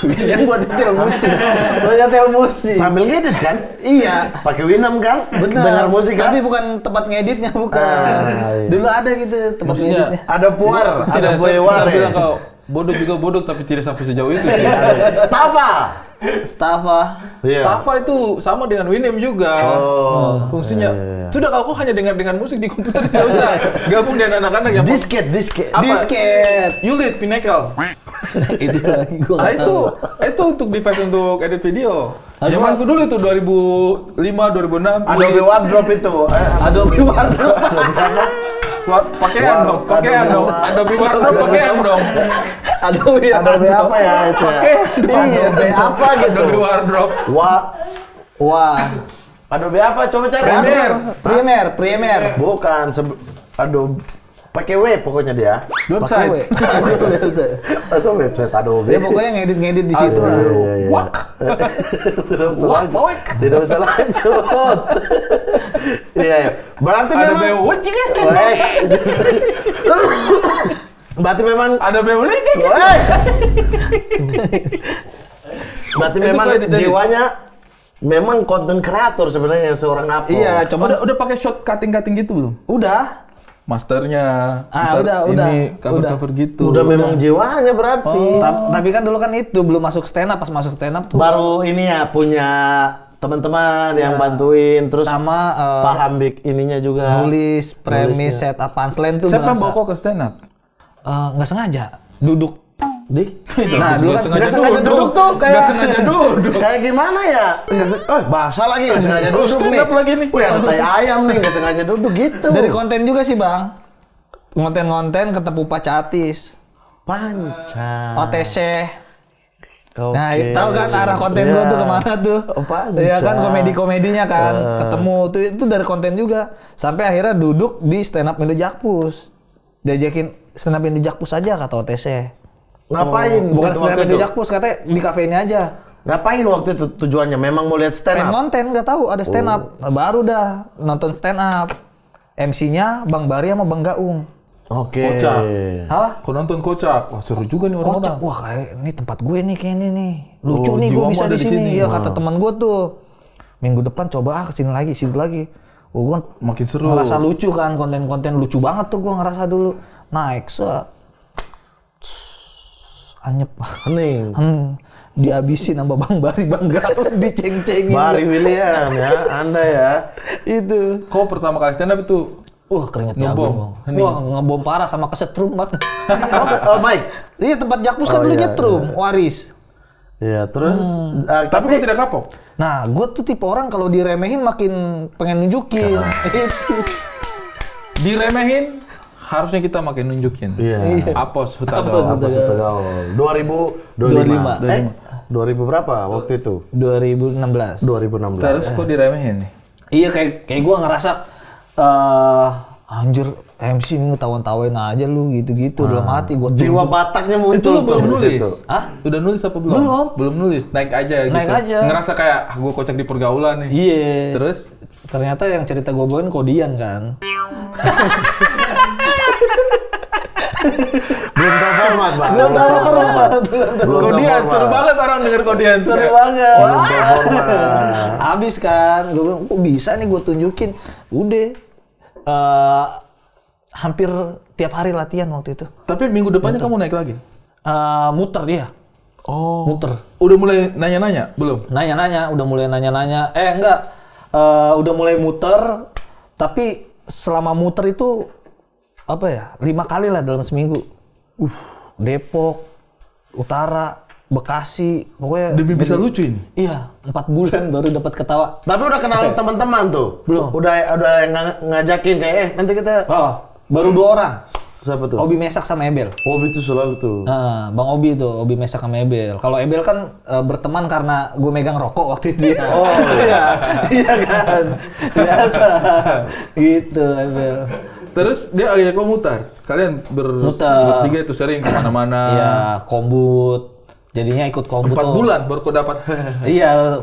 Yang buat nyetel musik. Buat nyetel musik. Sambil ngedit kan? Iya. Pakai Winamp kan? Benar. Dengar musik kan? Tapi bukan tempat ngeditnya, bukan. Iya. Dulu ada gitu tempat Maksudnya, ngeditnya. Ada puar, ada boywar. Saya bilang kau bodoh juga bodoh tapi tidak sampai sejauh itu sih. Staffa. Staffa. Iya. Staffa itu sama dengan Winamp juga. Fungsinya. Sudah kalau kau hanya dengar musik di komputer tidak usah gabung dengan anak-anak yang Disket. Apa? Disket. Unit Pinnacle. Itu lagi gua nggak tahu. Itu untuk device untuk edit video. Zamanku dulu itu 2005, 2006. Adobe Wardrobe itu. Adobe Wardrobe. Pakaian dong. Adobe Wardrobe pakaian dong. Adobe apa ya itu? Adobe apa gitu? Adobe Wardrobe. Wah. Adobe apa? Coba cari. Premiere. Bukan. Adobe. Pakai web pokoknya dia. Website. Masuk website Adobe. Ya pokoknya ngedit di situ lah. Wak. Tidak usah lanjut. Iya. Berarti memang. Berarti memang. Adobe Berarti memang jiwanya memang konten kreator sebenarnya seorang apa? Iya, coba udah pakai shot cutting gitu belum? udah. Masternya. Udah. Ini cover gitu. Udah memang jiwanya berarti. Tapi kan dulu kan itu belum masuk stand up, pas masuk stand up tuh Baru ini ya punya teman-teman yang bantuin terus sama paham ininya juga. nulis premis set up punchline tuh Siapa yang berasa. bawa kok ke stand up? Nggak sengaja duduk. Nah, dulu kan nggak sengaja duduk tuh kayak Nggak sengaja duduk. Kayak gimana ya? Bahasa lagi nggak sengaja duduk stand nih. up lagi nih. Wih, ada tai ayam nih nggak sengaja duduk gitu. dari konten juga sih bang. Konten ketemu Pacatis, Panca. OTC. Oke. Nah, tahu kan arah konten gua tuh kemana tuh? Panca. Iya kan komedi-komedinya kan, ketemu tuh itu dari konten juga. Sampai akhirnya duduk di stand up Indo Jakpus. Diajakin stand up Indo Jakpus aja kata OTC. Ngapain? Bukan waktu stand up itu? Indo Jakpus, katanya di kafenya aja. Ngapain waktu itu tujuannya? Memang mau lihat stand Pengen up? nonton, nggak tahu ada stand up. Nah, baru dah nonton stand up. MC-nya Bang Bari sama Bang Gaung. Oke. Kocak. Apa? Kau nonton Kocak. Wah, seru juga nih Kocak. orang-orang. Wah, kayak ini tempat gue nih kayaknya nih. Lucu Oh, nih gue jiwamu bisa ada di di sini. sini. Iya, kata teman gue tuh. Minggu depan coba kesini lagi, situ lagi. Gue Makin seru. ngerasa lucu kan, konten-konten lucu banget tuh gue ngerasa dulu. Naik set. Anyep. Hening. Dihabisin sama Bang Bari, Bang Gaung diceng-cengin. Bari William ya, Anda ya. Itu. Kau pertama kali stand up itu Wah, keringet Ngebom. jago. Wah, ngebom parah sama kesetrum, Bang. Oh, Mike. Iya, tempat Jakpus kan Oh, dulu iya, nyetrum, waris. Iya, terus tapi kau tidak kapok. Nah, gue tuh tipe orang kalau diremehin makin pengen nunjukin. Itu. Diremehin harusnya kita makin nunjukin. Iya. Apos Hutagawa. Apa sih Tegal? 2025. 2000 berapa waktu itu? 2016. 2016. Terus kok diremehin nih? Iya, kayak gue ngerasa anjir MC ini ngetawain-tawain aja lu gitu-gitu dalam hati gue. Jiwa Bataknya Itu muncul lu belum tuh di nulis? situ. Hah? Udah nulis apa belum? Belum. Belum nulis. Naik aja gitu. Naik aja. Ngerasa kayak gue kocak di pergaulan nih. Iya. Terus Ternyata yang cerita gue bawain Kodian kan. Belum tahu format, Bang. Belum tahu format. Belum tahu Kodian, format. seru banget orang denger Kodian. Seru banget. Belum tahu format. Abis kan, gue bilang kok bisa nih gue tunjukin. Udah, hampir tiap hari latihan waktu itu. Tapi minggu depannya kamu naik lagi? Muter dia. Oh. Muter. Udah mulai nanya-nanya? Belum? Nanya-nanya, udah mulai nanya-nanya. Enggak. Udah mulai muter, tapi selama muter itu apa ya? 5 kali lah dalam seminggu. Depok, Utara, Bekasi, pokoknya Demi bisa lucu ini? Iya, 4 bulan baru dapat ketawa. Tapi udah kenal teman-teman tuh? Belum. Udah yang ngajakin kayak nanti kita Baru 2 orang. siapa tuh? Obi Mesak sama Ebel. Obi itu selalu tuh. Nah, Bang Obi tuh, Obi Mesak sama Ebel. Kalau Ebel kan berteman karena gue megang rokok waktu itu. Oh iya, iya kan. Biasa. Gitu Ebel. Terus dia ajak kau mutar. Kalian Muter. bertiga itu sering kemana-mana. Iya, kombut. Jadinya ikut kombut 4 tuh. bulan baru kau dapat. Iya.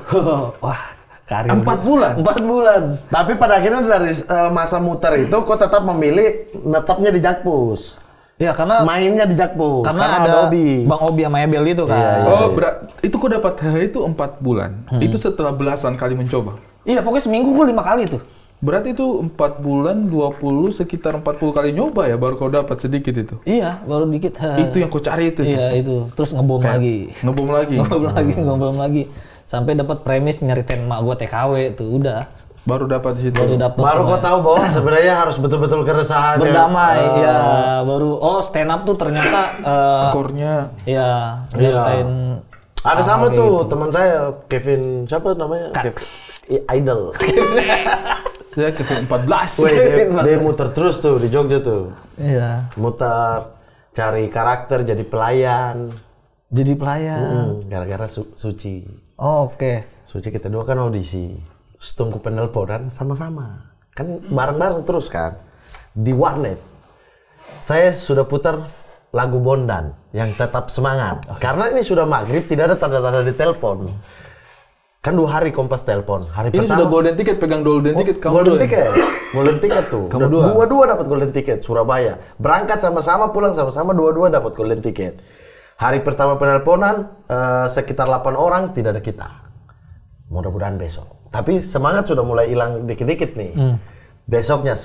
Wah, karir. 4 bulan? 4 bulan. Tapi pada akhirnya dari masa muter itu kok tetap memilih netapnya di Jakpus. Iya, karena Mainnya di Jakpus. karena ada Obi. Bang Obi sama Ebel itu kan. Iya, Oh, itu kau dapat itu 4 bulan. Itu setelah belasan kali mencoba. Iya, pokoknya seminggu gue 5 kali tuh. Berarti itu 4 bulan 20 sekitar 40 kali nyoba ya baru kau dapat sedikit itu. Iya, baru dikit. Itu yang kau cari itu. Iya, itu. Terus ngebom lagi. Ngebom lagi. Ngebom lagi. Sampai dapat premis nyeritain emak gua TKW tuh, udah. Baru dapat di situ. Baru dapat. Baru kau tahu bahwa sebenarnya harus betul-betul keresahan. berdamai, ya. Baru stand up tuh ternyata Ekornya. ya, nyeritain Ada sama tuh teman saya Kevin siapa namanya? Idol. Saya ke 14. Wih, dia muter terus tuh di Jogja tuh. iya, Muter cari karakter jadi pelayan. jadi pelayan. Gara-gara Suci. Oh, oke. Suci kita dua kan audisi. Terus tunggu penelponan sama-sama. Kan bareng-bareng terus kan. Di warnet. Saya sudah putar lagu Bondan yang tetap semangat. Karena ini sudah maghrib, tidak ada tanda-tanda di telepon. Kan 2 hari Kompas telepon. Hari Ini pertama sudah golden ticket, pegang golden ticket kamu golden dua. ticket. Golden ticket tuh. Kamu dua? Dua-dua dapat golden ticket Surabaya. Berangkat sama-sama, pulang sama-sama, dua-dua dapat golden ticket. Hari pertama penelponan sekitar 8 orang, tidak ada kita. Mudah-mudahan besok. Tapi semangat sudah mulai hilang dikit-dikit nih. Besoknya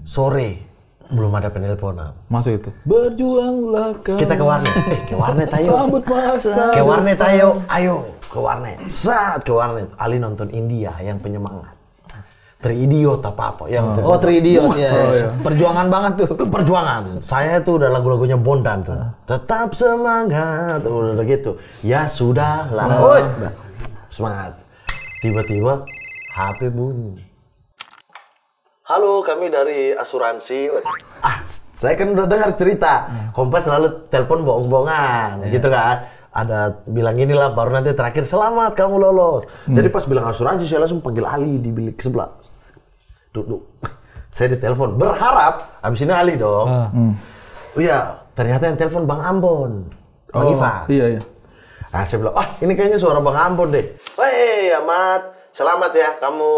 sore belum ada penelponan. Masuk itu. Berjuanglah kau. Kita ke warnet. Ke warnet ayo. Sambut masa. Ke warnet ayo. Ke warnet. Ke warnet. Ali nonton India yang penyemangat. Teridiot apa-apa. Yang Oh, Tridiot ya. Perjuangan banget tuh. itu perjuangan. Saya tuh udah lagu-lagunya Bondan tuh. Tetap semangat. Udah gitu. Ya sudahlah. Udah. Semangat. Tiba-tiba HP bunyi. Halo, kami dari asuransi. Saya kan udah dengar cerita. Kompas selalu telepon bohong-bohongan, gitu kan. Ada bilang inilah, baru nanti terakhir selamat kamu lolos. Jadi pas bilang asuransi, saya langsung panggil Ali di bilik sebelah. Duduk. Saya ditelepon, berharap abis ini Ali dong. Oh iya, ternyata yang telepon Bang Ambon, Bang Ivan. Iya. Nah, saya bilang, ini kayaknya suara Bang Ambon deh. Hei, Ahmad, selamat ya, kamu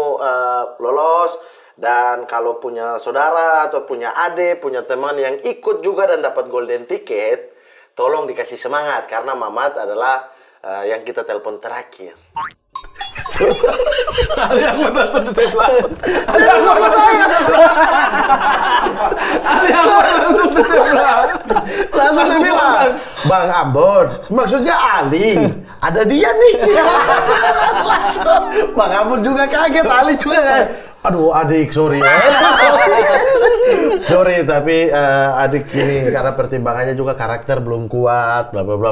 lolos. Dan kalau punya saudara atau punya adik, punya teman yang ikut juga dan dapat golden ticket, tolong dikasih semangat karena Mamat adalah yang kita telepon terakhir. Ali Ahmad langsung saya. Langsung saya bilang, Bang Ambon, maksudnya Ali, ada dia nih. Langsung, Bang Ambon juga kaget, Ali juga kaget. Aduh adik, sorry ya. Sorry, tapi adik ini karena pertimbangannya juga karakter belum kuat, bla bla bla.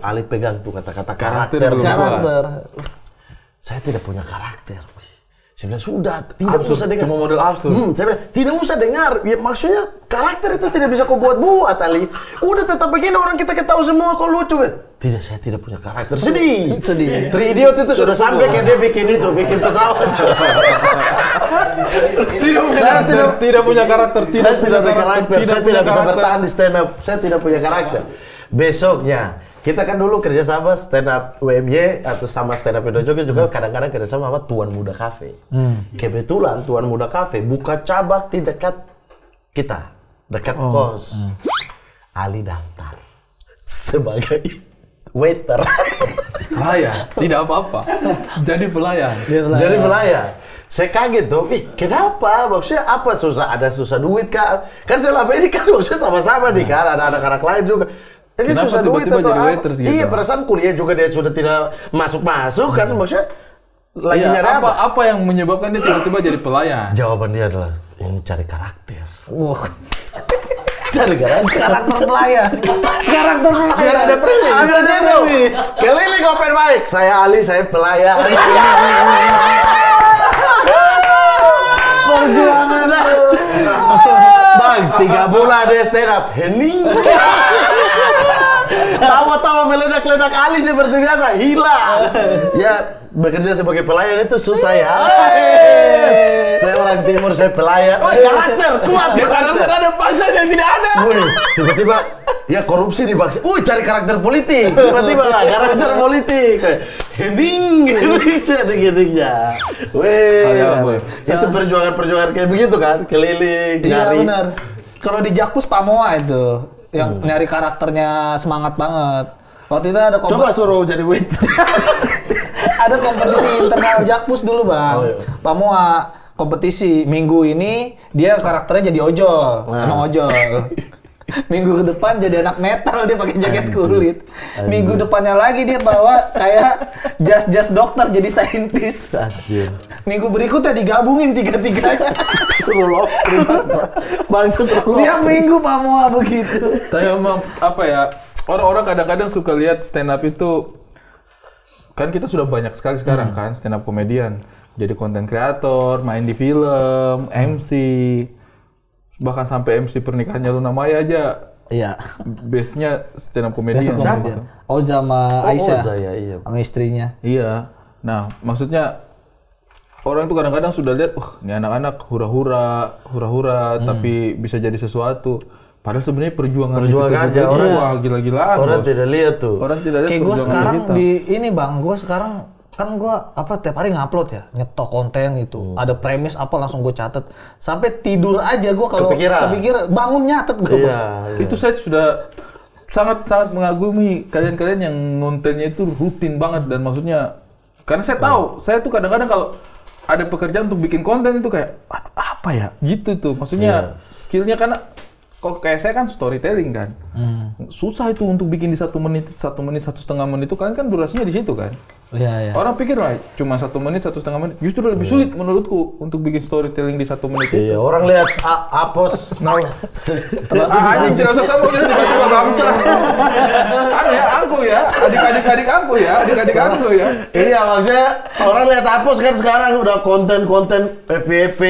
Ali pegang tuh kata-kata karakter. Karakter. Saya tidak punya karakter. Saya bilang, sudah, tidak usah dengar. Cuma model absurd. Saya bilang, tidak usah dengar. Ya, maksudnya, karakter itu tidak bisa kau buat-buat, Ali. Udah tetap begini, orang kita ketahui semua, kau lucu, kan? Tidak, saya tidak punya karakter. Sedih. Tridiot itu sudah sampai kayak dia bikin pesawat. Tidak punya karakter. Saya tidak punya karakter. Saya tidak bisa bertahan di stand up. Saya tidak punya karakter. Besoknya, kita kan dulu kerjasama stand up UMY atau sama stand up Indo juga kadang-kadang kerjasama sama Tuan Muda Cafe. Kebetulan Tuan Muda Cafe buka cabang di dekat kita, dekat kos. Ali daftar sebagai waiter. Pelayan, tidak apa-apa. Jadi pelayan. Jadi pelayan. Saya kaget tuh, kenapa? Maksudnya apa susah? Ada susah duit kak? Kan selama ini kan maksudnya sama-sama nih kan, ada anak-anak lain juga. Ini Kenapa susah duit tiba-tiba atau jadi apa? waiters gitu? Iya, perasaan kuliah juga dia sudah tidak masuk-masuk kan, maksudnya lagi Iya, nyari apa? apa yang menyebabkan dia tiba-tiba jadi pelayan? Jawaban dia adalah ini cari karakter. Wah, Cari karakter. karakter pelayan. Karakter pelayan. Biar ada premis. Ada itu. Keliling open mic. Saya Ali, saya pelayan. Perjuangan. Bang, 3 bulan dia stand up. Hening. Tawa-tawa meledak-ledak Ali seperti biasa. Hilang. Ya, bekerja sebagai pelayan itu susah ya. Saya orang timur, saya pelayan. Oh, karakter kuat. Ya karakter ada paksaan yang tidak ada. Wih, tiba-tiba ya korupsi di bangsa. Cari karakter politik. Tiba-tiba lah karakter politik. Hening, sedikit-sedikitnya. Wih, Ya, boy. itu perjuangan-perjuangan kayak begitu kan, keliling, Iya nyari. benar. Kalau di Jakpus Pamoa itu yang nyari karakternya semangat banget. Waktu itu ada Coba suruh jadi waitress. ada kompetisi internal Jakpus dulu bang. Oh, iya. Pamoa kompetisi minggu ini dia karakternya jadi ojol, emang ojol. Minggu ke depan jadi anak metal dia pakai jaket kulit. Minggu depannya lagi dia bawa kayak jas dokter jadi saintis. Anjir. Minggu berikutnya digabungin tiga-tiganya. Rule of three bangsa rule Tiap minggu Pamoa begitu. Tapi memang apa ya, orang-orang kadang-kadang suka lihat stand up itu, kan kita sudah banyak sekali sekarang kan stand up komedian, jadi konten kreator, main di film, MC, bahkan sampai MC pernikahannya Luna Maya aja Iya. base-nya stand up komedian. Siapa? gitu. Oza sama Aisyah. Oza, ya, iya. Sama istrinya. Iya. Nah, maksudnya orang tuh kadang-kadang sudah lihat, ini anak-anak hura-hura, tapi bisa jadi sesuatu. Padahal sebenarnya perjuangan Perjuangan kita aja, orang- wah gila-gilaan. Orang Bos. tidak lihat tuh. Orang tidak lihat Kayak gue perjuangan sekarang kita. di ini bang, gue sekarang kan gue tiap hari ngupload ya, nyetok konten itu, ada premis apa langsung gue catet, sampai tidur aja gue kalau Kepikiran. bangun nyatet gue. Iya, iya. Itu saya sudah sangat-sangat mengagumi kalian-kalian yang ngontennya itu rutin banget, dan maksudnya karena saya tahu, saya tuh kadang-kadang kalau ada pekerjaan untuk bikin konten itu kayak, aduh apa ya? Gitu tuh, maksudnya skillnya karena kok kayak saya kan storytelling kan, susah itu untuk bikin di 1 menit, 1,5 menit itu kan durasinya di situ kan. Iya iya. Orang pikir lah cuma 1 menit, 1,5 menit, justru lebih sulit menurutku untuk bikin storytelling di 1 menit itu. Iya, orang lihat Apos. Anjing tidak usah sama gitu tiba-tiba bangsa. Kan ya, aku ya, adik-adik aku ya. Iya, maksudnya orang lihat Apos kan sekarang udah konten-konten FYP,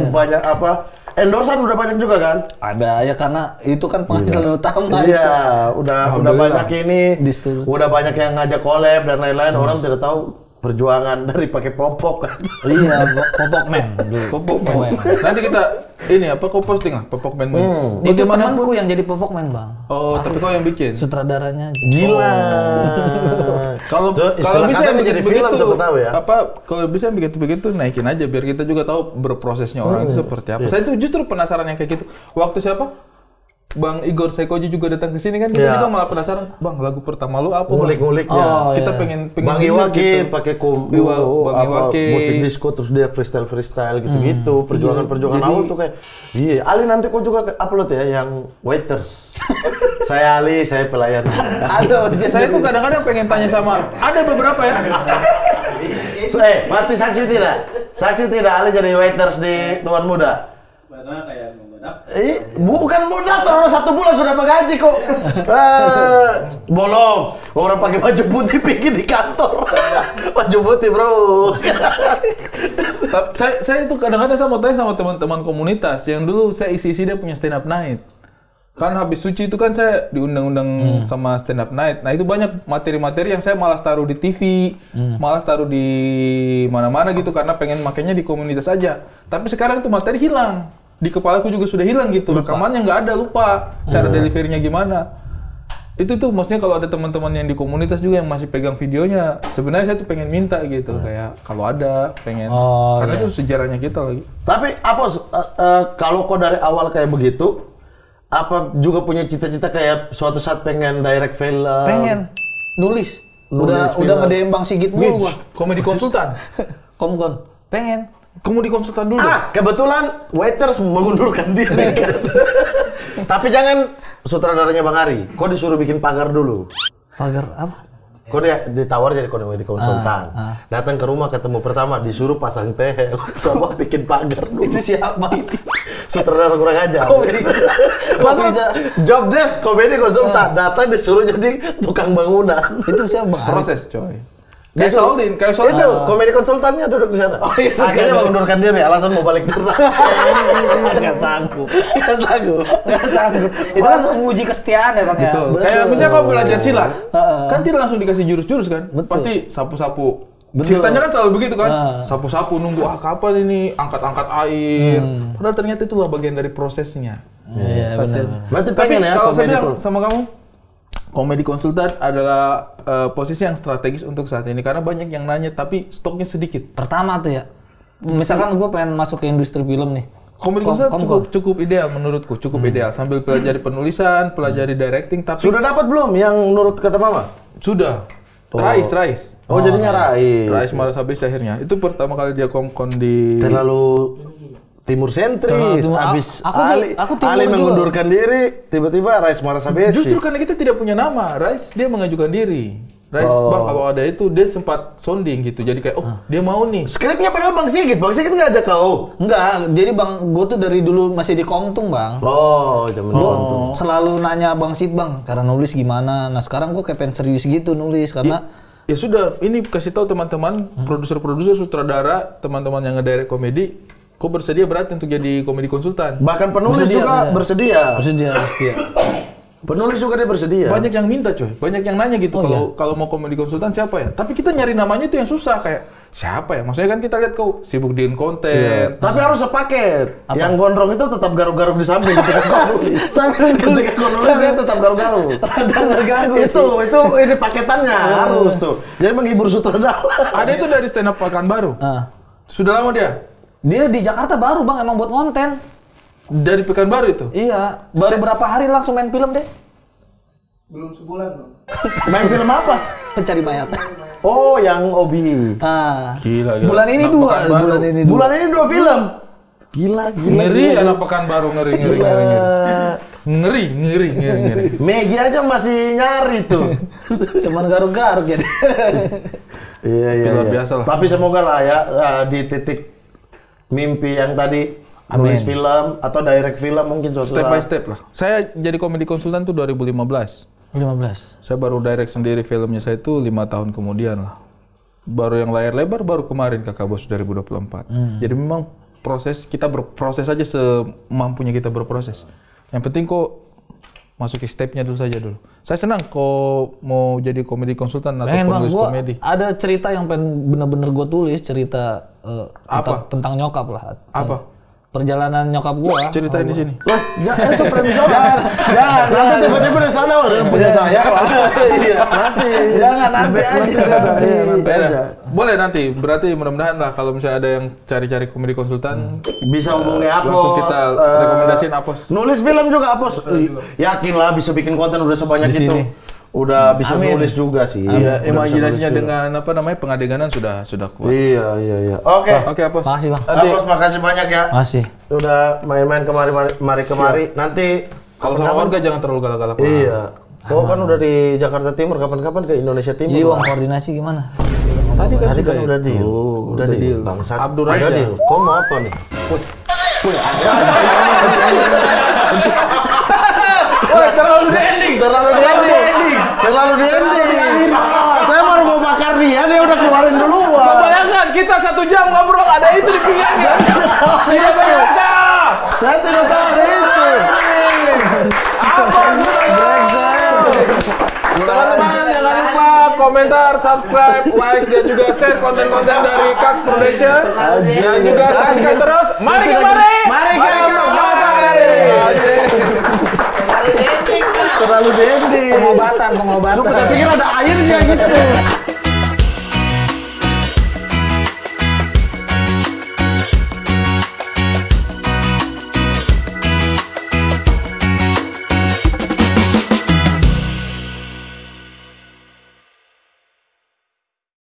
banyak apa, endorsan udah banyak juga kan? Ada ya karena itu kan penghasilan utama. Iya, udah Alhamdulillah. banyak ini, Distribusi. udah banyak yang ngajak collab dan lain-lain. Orang tidak tahu perjuangan dari pakai popok kan. Iya, Popok Men dulu. Popok Man. Nanti kita ini apa kau posting lah Popok Man. Itu temanku yang jadi Popok Men bang. Oh, tapi kau yang bikin. Sutradaranya. Gila. Kalau Tuh, istilah bisa kata yang menjadi begitu, film, siapa tahu ya. Apa kalau bisa yang begitu naikin aja biar kita juga tahu berprosesnya orang itu seperti apa. Saya tuh justru penasaran yang kayak gitu. Waktu siapa? Bang Igor Saikoji juga datang ke sini kan, kita Iya. juga malah penasaran, Bang lagu pertama lu apa? Bang?" Ngulik-nguliknya. Oh, Kita iya. pengen Bang denger Iwaki gitu. pakai Bang apa, Iwaki. musik disco terus dia freestyle gitu-gitu. Perjuangan awal tuh kayak iya, Ali nanti kau juga upload ya yang waiters. Saya Ali, saya pelayan. Aduh, Saya tuh kadang-kadang pengen tanya sama, ada beberapa ya. Mati saksi tidak? Saksi tidak Ali jadi waiters di Tuan Muda? Bukan modal, udah 1 bulan sudah bergaji kok. Bolong. Orang pakai baju putih pikir di kantor. Baju putih bro. Saya itu kadang-kadang saya mau tanya sama teman-teman komunitas yang dulu saya isi-isi dia punya stand up night. Kan habis suci itu kan saya diundang-undang sama stand up night. Nah itu banyak materi-materi yang saya malas taruh di TV, malas taruh di mana-mana gitu karena pengen makainya di komunitas aja. Tapi sekarang itu materi hilang. Di kepalaku juga sudah hilang gitu. Rekamannya nggak ada, lupa. Cara deliverynya gimana. Itu tuh maksudnya kalau ada teman-teman yang di komunitas juga yang masih pegang videonya, sebenarnya saya tuh pengen minta gitu, kayak kalau ada pengen, karena itu sejarahnya kita lagi. Tapi apa kalau kau dari awal kayak begitu, apa juga punya cita-cita kayak suatu saat pengen direct film? pengen nulis. Nulis Udah film. nge-DM Bang Sigit mulu gua. Komedi konsultan. Komkon. Pengen. Komedi konsultan dulu. Kebetulan waiters mengundurkan diri kan. Tapi jangan sutradaranya Bang Ari. Kau disuruh bikin pagar dulu. Pagar apa? Kau dia ditawar jadi komedi konsultan. Datang ke rumah ketemu pertama disuruh pasang teh, sama bikin pagar dulu. Itu siapa? Sutradara kurang ajar. Komedi. Masa Bisa. job desk komedi konsultan datang disuruh jadi tukang bangunan. Itu siapa Bang Ari? Proses, coy. Kayak Soldin. Itu komedi konsultannya duduk di sana. Akhirnya mengundurkan diri alasan mau balik ternak. Nggak sanggup. Itu kan menguji kesetiaan ya Bang ya. Betul. Kayak misalnya kau belajar silat, kan tidak langsung dikasih jurus-jurus kan? Betul. Pasti sapu-sapu. Ceritanya kan selalu begitu kan? Sapu-sapu nunggu kapan ini angkat-angkat air. Padahal ternyata itulah bagian dari prosesnya. Iya benar. Berarti Tapi pengen ya kalau saya komedi bilang sama kamu, komedi konsultan adalah posisi yang strategis untuk saat ini karena banyak yang nanya tapi stoknya sedikit. Pertama tuh ya, misalkan gue pengen masuk ke industri film nih. Komedi konsultan cukup ideal menurutku, cukup ideal sambil pelajari penulisan, pelajari directing tapi Sudah dapat belum yang menurut kata Mama? sudah. Rais. Oh, jadinya Rais. Rais Marasabes akhirnya. Itu pertama kali dia komkon di Terlalu timur sentris, Terlalu- habis aku timur Ali juga. mengundurkan diri, tiba-tiba Rais Marasabesi. Justru karena kita tidak punya nama, Rais dia mengajukan diri. Rais, Bang kalau ada itu dia sempat sounding gitu. Jadi kayak dia mau nih. Skripnya padahal Bang Sigit nggak ajak kau. Enggak, jadi Bang, gue tuh dari dulu masih di Komtung Bang. Oh, zaman Gue dulu. selalu nanya Bang Sid Bang, cara nulis gimana. Nah sekarang gue kayak pengen serius gitu nulis karena Ya sudah, ini kasih tahu teman-teman, produser-produser, sutradara, teman-teman yang ngedirect komedi, kok bersedia berarti untuk jadi komedi konsultan. Bahkan penulis Bersedia, juga bersedia. maksudnya dia. Penulis juga dia bersedia. Banyak yang minta coy, banyak yang nanya gitu kalau mau komedi konsultan siapa ya. Tapi kita nyari namanya itu yang susah kayak siapa ya. Maksudnya kan kita lihat kau sibuk bikin konten. Tapi harus sepaket. Yang gondrong itu tetap garuk-garuk di samping ketika kau nulis. Ketika kau nulis dia tetap garuk-garuk. Rada ngeganggu itu ini paketannya harus tuh. Jadi menghibur sutradara. Ada itu dari stand up Pekanbaru. Sudah lama dia? Dia di Jakarta baru Bang emang buat konten. Dari Pekanbaru itu? Iya, baru berapa hari langsung main film deh. Main film apa? Pencari mayat. Oh, yang Obi. Gila. Bulan ini dua, Bulan ini 2 film. Gila. Ngeri anak Pekanbaru, ngeri. Ngeri. Megi aja masih nyari tuh. Cuman garuk-garuk jadi. Iya. Luar biasa lah. Tapi semoga lah ya di titik mimpi yang tadi nulis film atau direct film mungkin suatu Step by saat. step lah. Saya jadi komedi konsultan tuh 2015. 15. Saya baru direct sendiri filmnya saya itu 5 tahun kemudian lah. Baru yang layar lebar baru kemarin Kakak Bos 2024. Jadi memang kita berproses aja semampunya kita berproses. Yang penting kok masuki stepnya dulu saja dulu. Saya senang kok mau jadi komedi konsultan atau Pengen Bang, penulis gua komedi. ada cerita yang pengen bener-bener gue tulis, cerita tentang nyokap lah. Apa? Perjalanan nyokap gua. Ceritain di sini. Wah, jangan itu premis orang. Jangan. Nanti tiba-tiba di sana udah punya saya. Jangan nanti aja. Boleh nanti. Berarti mudah-mudahan lah kalau misalnya ada yang cari-cari komedi konsultan Bisa hubungi Apos. langsung kita rekomendasiin Apos. Nulis film juga Apos. Yakin lah bisa bikin konten udah sebanyak Di itu. sini. Udah bisa nulis juga sih. Iya, Udah bisa imajinasinya nulis dengan apa namanya pengadeganan sudah kuat. Iya. Oke. Oke, Apos. Makasih Bang. Nanti Apos makasih banyak ya. Makasih. Udah main-main kemari. Nanti kalau sama warga jangan terlalu galak-galak. iya. Kau kan udah di Jakarta Timur, kapan-kapan ke Indonesia Timur. Jadi uang koordinasi gimana? Tadi kan udah deal. Udah deal. Bangsat. Abdur Udah aja. deal. Kau mau apa nih? Woi, terlalu di ending. Terlalu di ending. Saya baru mau bakar dia udah keluarin duluan. Bayangkan kita 1 jam ngobrol ada itu di pinggangnya. Tidak bayangkan. Saya tidak tahu ada itu. Teman-teman jangan lupa komentar, subscribe, like dan juga share konten-konten dari Kaks Production. Dan juga saksikan terus. Mari kemari. Terlalu di ending. Pengobatan. Saya pikir ada airnya gitu.